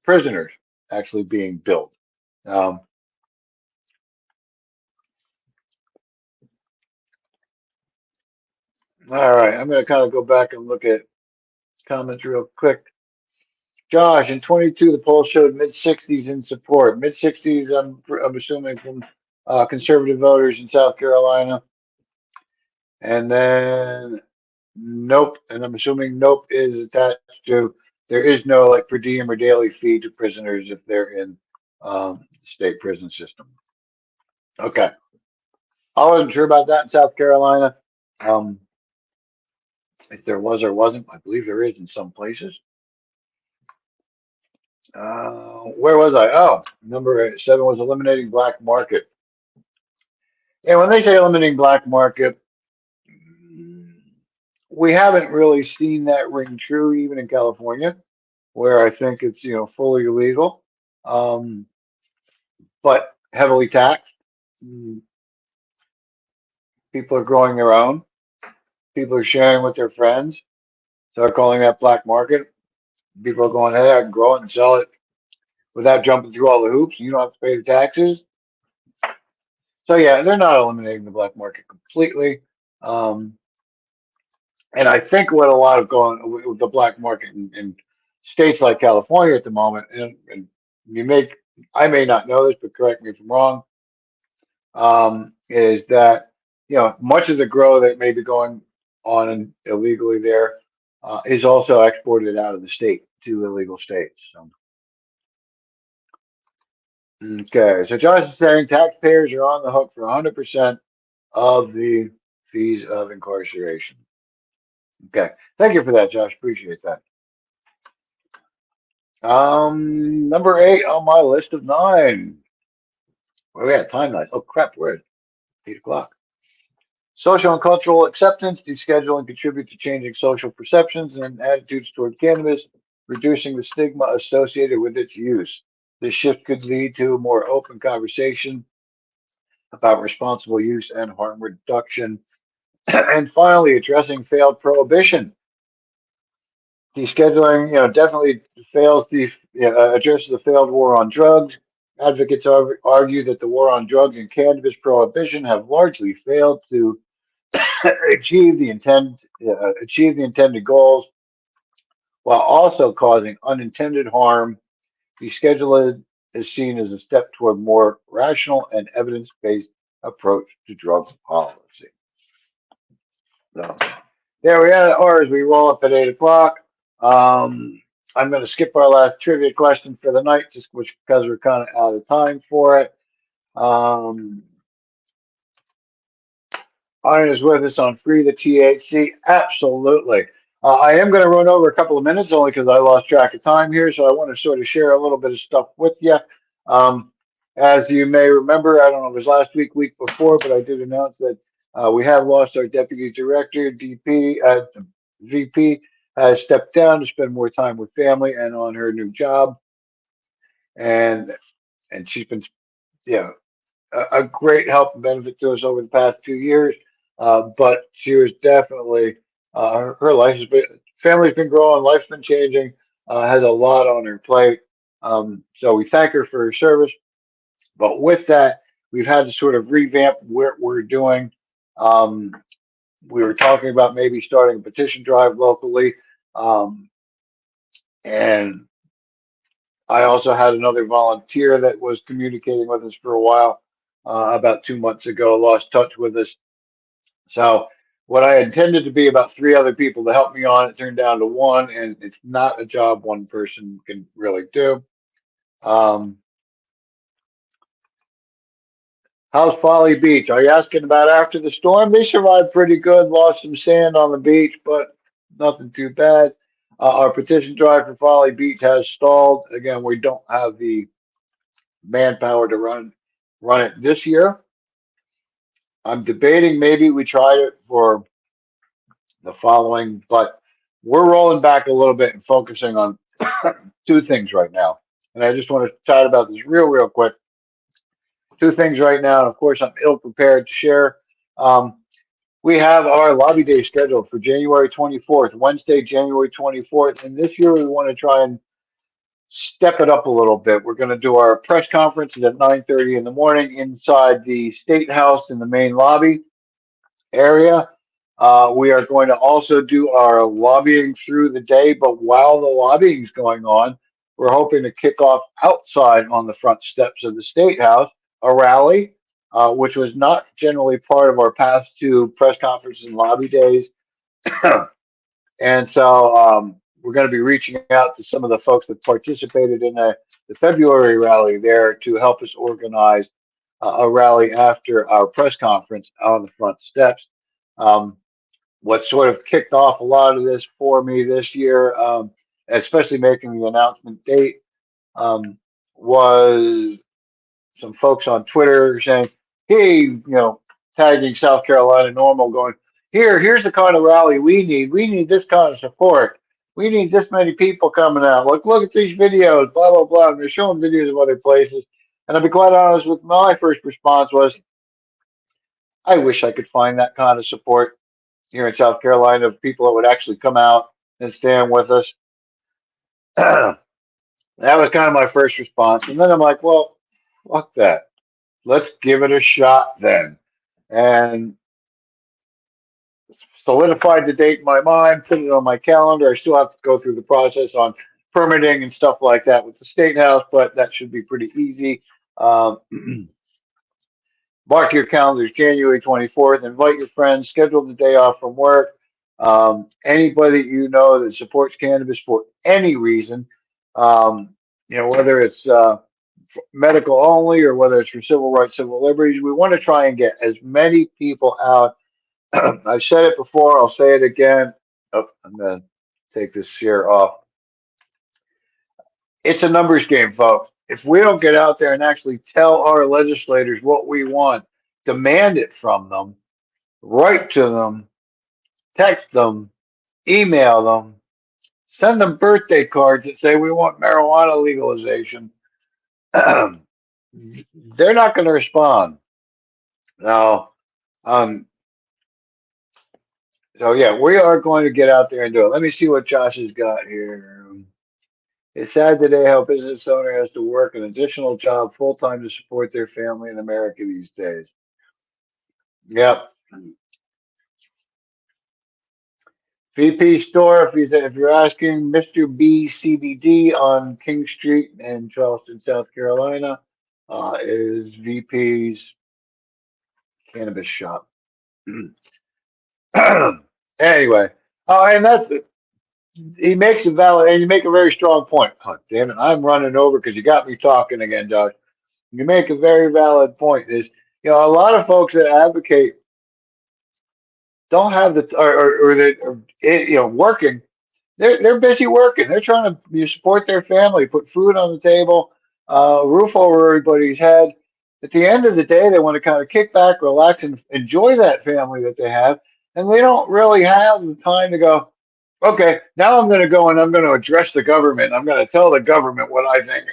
prisoners actually being billed. Um, all right, I'm going to kind of go back and look at comments real quick. Josh, in 22, the poll showed mid 60s in support. Mid 60s, I'm assuming from conservative voters in South Carolina. And then nope, and I'm assuming nope is attached to there is no like per diem or daily fee to prisoners if they're in the state prison system. Okay, I wasn't sure about that in South Carolina. Um, if there was or wasn't, I believe there is in some places. Where was I? Oh, number 7 was eliminating black market. And when they say eliminating black market, we haven't really seen that ring true even in California, where I think it's fully illegal, but heavily taxed. Mm, people are growing their own. People are sharing with their friends. They're calling that black market. People are going, hey, I can grow it and sell it without jumping through all the hoops. You don't have to pay the taxes. So yeah, they're not eliminating the black market completely. Um, and I think what a lot of going with the black market in states like California at the moment, and I may not know this, but correct me if I'm wrong, is that much of the grow that may be going on illegally there is also exported out of the state to illegal states. So, okay, so Josh is saying taxpayers are on the hook for 100% of the fees of incarceration. Okay, thank you for that, Josh. Appreciate that. Number 8 on my list of 9. Where we at? Timeline. Oh crap, we're at 8 o'clock. Social and cultural acceptance, deschedule and contribute to changing social perceptions and attitudes toward cannabis, reducing the stigma associated with its use. This shift could lead to a more open conversation about responsible use and harm reduction. And finally, addressing failed prohibition. Descheduling, definitely fails the addresses the failed war on drugs. Advocates argue that the war on drugs and cannabis prohibition have largely failed to achieve the intended goals while also causing unintended harm. Deschedule is seen as a step toward more rational and evidence-based approach to drug policy. So there we are, or as we roll up at 8 o'clock. I'm going to skip our last trivia question for the night, just because we're kind of out of time for it. Iron is with us on Free the THC. Absolutely. I am going to run over a couple of minutes only because I lost track of time here. So I want to sort of share a little bit of stuff with you. As you may remember, I don't know if it was last week, week before, but I did announce that we have lost our deputy director, VP has stepped down to spend more time with family and on her new job. And she's been, a great help and benefit to us over the past 2 years. But she was definitely, her life has been, family's been growing, life's been changing, has a lot on her plate. So we thank her for her service. But with that, we've had to sort of revamp what we're doing. We were talking about maybe starting a petition drive locally. And I also had another volunteer that was communicating with us for a while, about 2 months ago, lost touch with us. So what I intended to be about 3 other people to help me on it turned down to one, and it's not a job one person can really do. How's Folly Beach? Are you asking about after the storm? They survived pretty good, lost some sand on the beach, but nothing too bad. Our petition drive for Folly Beach has stalled. Again, we don't have the manpower to run it this year. I'm debating maybe we try it for the following, but we're rolling back a little bit and focusing on 2 things right now. And I just want to chat about this real quick. 2 things right now. And of course, I'm ill prepared to share. We have our lobby day scheduled for January 24th, Wednesday, January 24th. And this year we want to try and step it up a little bit. We're going to do our press conference at 9:30 in the morning inside the State House in the main lobby area. We are going to also do our lobbying through the day, but while the lobbying is going on, we're hoping to kick off outside on the front steps of the State House a rally, which was not generally part of our past 2 press conferences and lobby days. And so we're going to be reaching out to some of the folks that participated in the February rally there to help us organize a rally after our press conference on the front steps. What sort of kicked off a lot of this for me this year, especially making the announcement date, was some folks on Twitter saying, hey, tagging South Carolina NORML, going, here's the kind of rally we need. We need this kind of support. We need this many people coming out. Look at these videos, blah, blah, blah. And they're showing videos of other places. And I'll be quite honest with my first response was, I wish I could find that kind of support here in South Carolina of people that would actually come out and stand with us. That was kind of my first response. And then I'm like, well, fuck that. Let's give it a shot then. And solidified the date in my mind, put it on my calendar. I still have to go through the process on permitting and stuff like that with the State House, but that should be pretty easy. Mark your calendars, January 24th. Invite your friends. Schedule the day off from work. Anybody you know that supports cannabis for any reason, whether it's medical only or whether it's for civil rights, civil liberties, we want to try and get as many people out. I've said it before. I'll say it again. Oh, I'm going to take this share off. It's a numbers game, folks. If we don't get out there and actually tell our legislators what we want, demand it from them, write to them, text them, email them, send them birthday cards that say we want marijuana legalization, they're not going to respond. Now, so yeah, we are going to get out there and do it. Let me see what Josh has got here. It's sad today how a business owner has to work an additional job full time to support their family in America these days. Yep. VP store, if you're asking, Mr. B CBD on King Street in Charleston, South Carolina, is VP's cannabis shop. Anyway, and that's he makes a valid, and you make a very strong point. Oh, damn it, I'm running over because you got me talking again, Josh. You make a very valid point. Is a lot of folks that advocate don't have the or that are, working. They're busy working. They're trying to support their family, put food on the table, roof over everybody's head. At the end of the day, they want to kind of kick back, relax, and enjoy that family that they have, and they don't really have the time to go. Okay, now I'm going to go and I'm going to address the government. I'm going to tell the government what I think.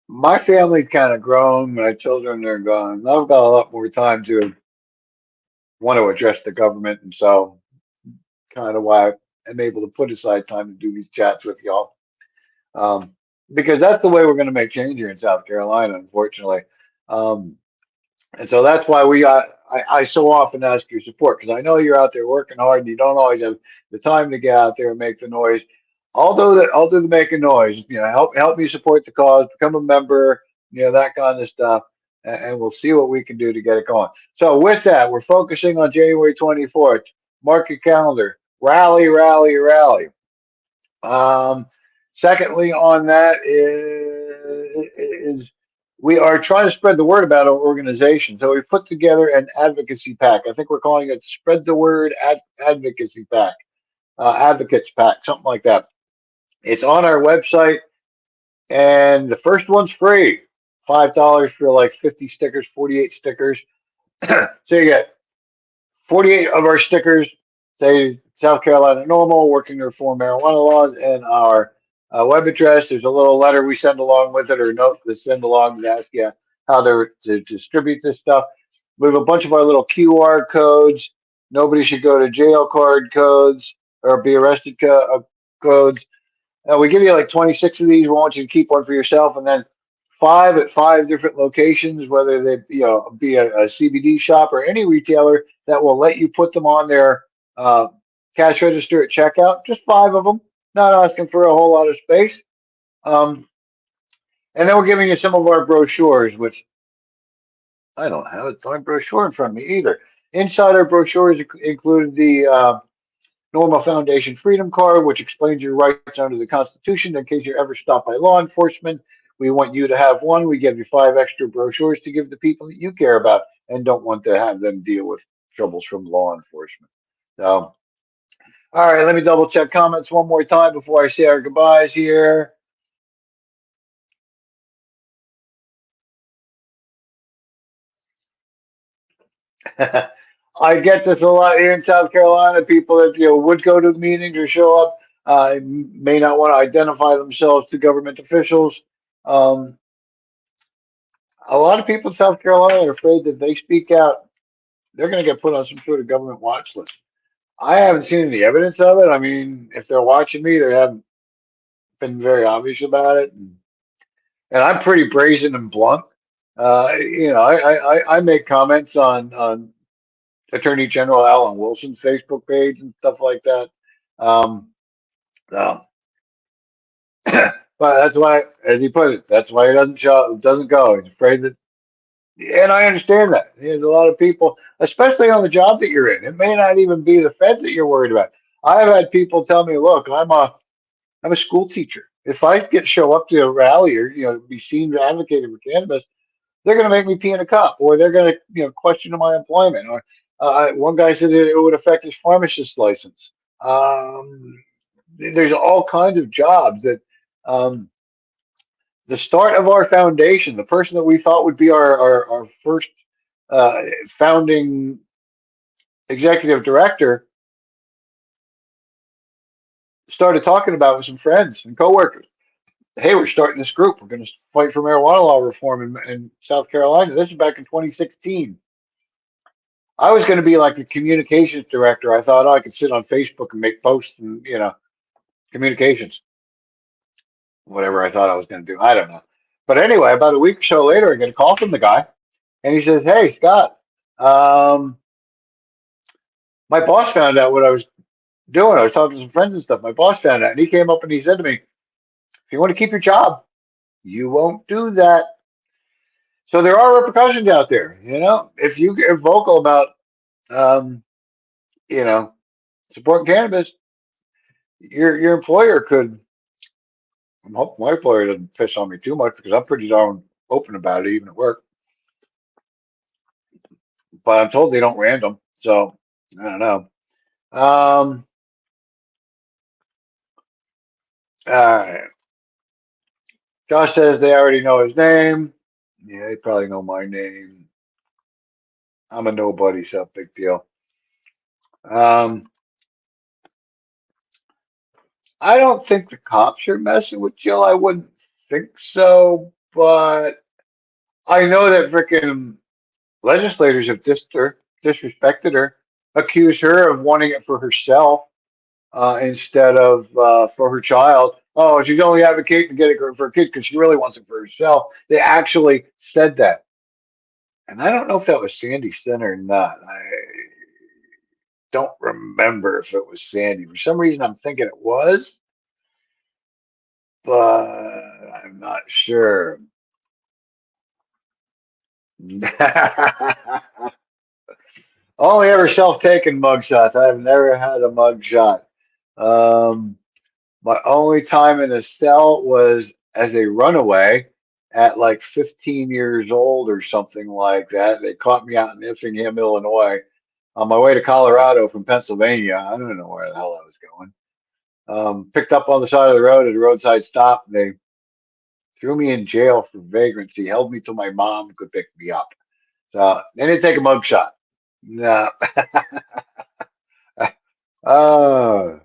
My family's kind of grown. My children are gone. I've got a lot more time to want to address the government, and so kind of why I'm able to put aside time to do these chats with y'all. Because that's the way we're going to make change here in South Carolina, unfortunately. Um, and so that's why I so often ask your support because I know you're out there working hard and you don't always have the time to get out there and make the noise. I'll do the making noise. Help me support the cause, become a member, that kind of stuff, and we'll see what we can do to get it going. So with that, we're focusing on January 24th. Mark your calendar. Rally, rally, rally. Secondly, on that is we are trying to spread the word about our organization. So we put together an advocacy pack. I think we're calling it Spread the Word Advocacy Pack, Advocates Pack, something like that. It's on our website, and the first one's free. $5 for like 50 stickers, 48 stickers. So you get 48 of our stickers say South Carolina NORML, working to reform marijuana laws, and our web address. There's a little letter we send along with it, or note that send along to ask you how to distribute this stuff. We have a bunch of our little QR codes. Nobody should go to jail card codes or be arrested codes. We give you like 26 of these. We want you to keep one for yourself, and then 5 at 5 different locations, whether they be a CBD shop or any retailer that will let you put them on their cash register at checkout. Just 5 of them, not asking for a whole lot of space. And then we're giving you some of our brochures, which I don't have a darn brochure in front of me either. Inside our brochures included the NORML Foundation Freedom Card, which explains your rights under the Constitution in case you're ever stopped by law enforcement. We want you to have one. We give you 5 extra brochures to give to people that you care about and don't want to have them deal with troubles from law enforcement. So, all right, let me double check comments one more time before I say our goodbyes here. I get this a lot here in South Carolina. People that would go to the meetings or show up may not want to identify themselves to government officials. A lot of people in South Carolina are afraid that if they speak out, they're going to get put on some sort of government watch list. I haven't seen any evidence of it. I mean, if they're watching me, they haven't been very obvious about it, and I'm pretty brazen and blunt. I make comments on Attorney General Alan Wilson's Facebook page and stuff like that. So, but that's why, as he put it, that's why he doesn't go. He's afraid that, and I understand that. There's a lot of people, especially on the job that you're in. It may not even be the feds that you're worried about. I've had people tell me, "Look, I'm a school teacher. If I show up to a rally or be seen advocating for cannabis, they're going to make me pee in a cup, or they're going to question my employment." Or one guy said it would affect his pharmacist license. There's all kinds of jobs that the start of our foundation, the person that we thought would be our first founding executive director, started talking about with some friends and coworkers. Hey, we're starting this group. We're going to fight for marijuana law reform in South Carolina. This is back in 2016. I was going to be like the communications director. I thought, I could sit on Facebook and make posts and, communications. Whatever I thought I was going to do. I don't know. But anyway, about a week or so later, I get a call from the guy. And he says, "Hey, Scott, My boss found out what I was doing. I was talking to some friends and stuff. My boss found out, and he came up and he said to me, "If you want to keep your job, you won't do that." So there are repercussions out there. If you get vocal about, um, you know, supporting cannabis, your employer could. I hope my employer doesn't piss on me too much because I'm pretty darn open about it, even at work. But I'm told they don't random, so I don't know. Um, all right. Josh says they already know his name. Yeah, they probably know my name. I'm a nobody, so big deal. Um, I don't think the cops are messing with Jill. I wouldn't think so, but I know that frickin' legislators have dissed her, disrespected her, accused her of wanting it for herself instead of for her child. Oh, she's only advocating to get it for a kid because she really wants it for herself. They actually said that. And I don't know if that was Sandy Sin or not. I don't remember if it was Sandy. For some reason, I'm thinking it was, but I'm not sure. Only ever self-taken mugshots. I've never had a mugshot. Um, my only time in a cell was as a runaway at like 15 years old or something like that. They caught me out in Effingham, Illinois, on my way to Colorado from Pennsylvania. I don't know where the hell I was going. Picked up on the side of the road at a roadside stop. And they threw me in jail for vagrancy, held me till my mom could pick me up. So they didn't take a mugshot. No. uh,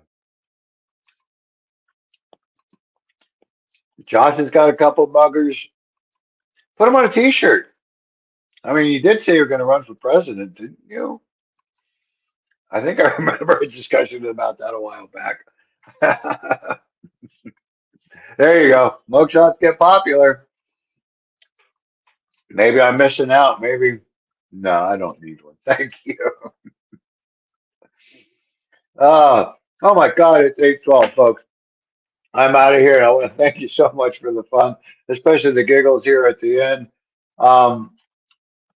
Josh has got a couple muggers. Put them on a t-shirt. I mean, you did say you're going to run for president, didn't you? I think I remember a discussion about that a while back. There you go. Mugshots get popular. Maybe I'm missing out. Maybe. No, I don't need one. Thank you. Oh my God, it's 8:12, folks. I'm out of here. And I want to thank you so much for the fun, especially the giggles here at the end. Um,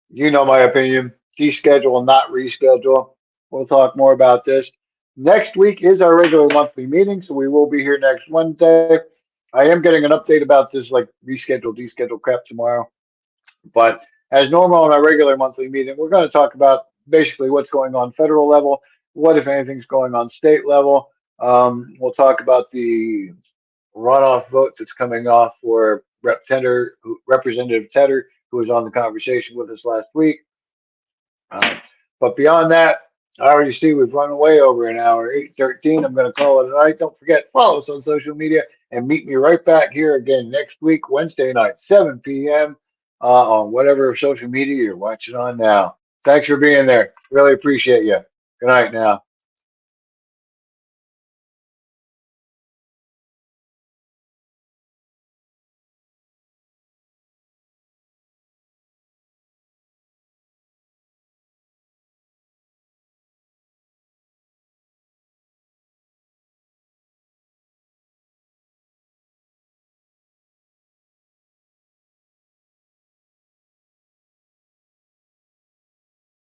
you know my opinion. Deschedule, not reschedule. We'll talk more about this. Next week is our regular monthly meeting, so we will be here next Wednesday. I am getting an update about this, like reschedule, deschedule crap tomorrow. But as normal in our regular monthly meeting, we're going to talk about basically what's going on federal level, what, if anything's going on state level. We'll talk about the runoff vote that's coming off for Representative Tedder, who was on the conversation with us last week. But beyond that, I already see we've run way over an hour, 8:13. I'm going to call it a night. Don't forget, follow us on social media and meet me right back here again next week, Wednesday night, 7 p.m. On whatever social media you're watching on now. Thanks for being there. Really appreciate you. Good night now.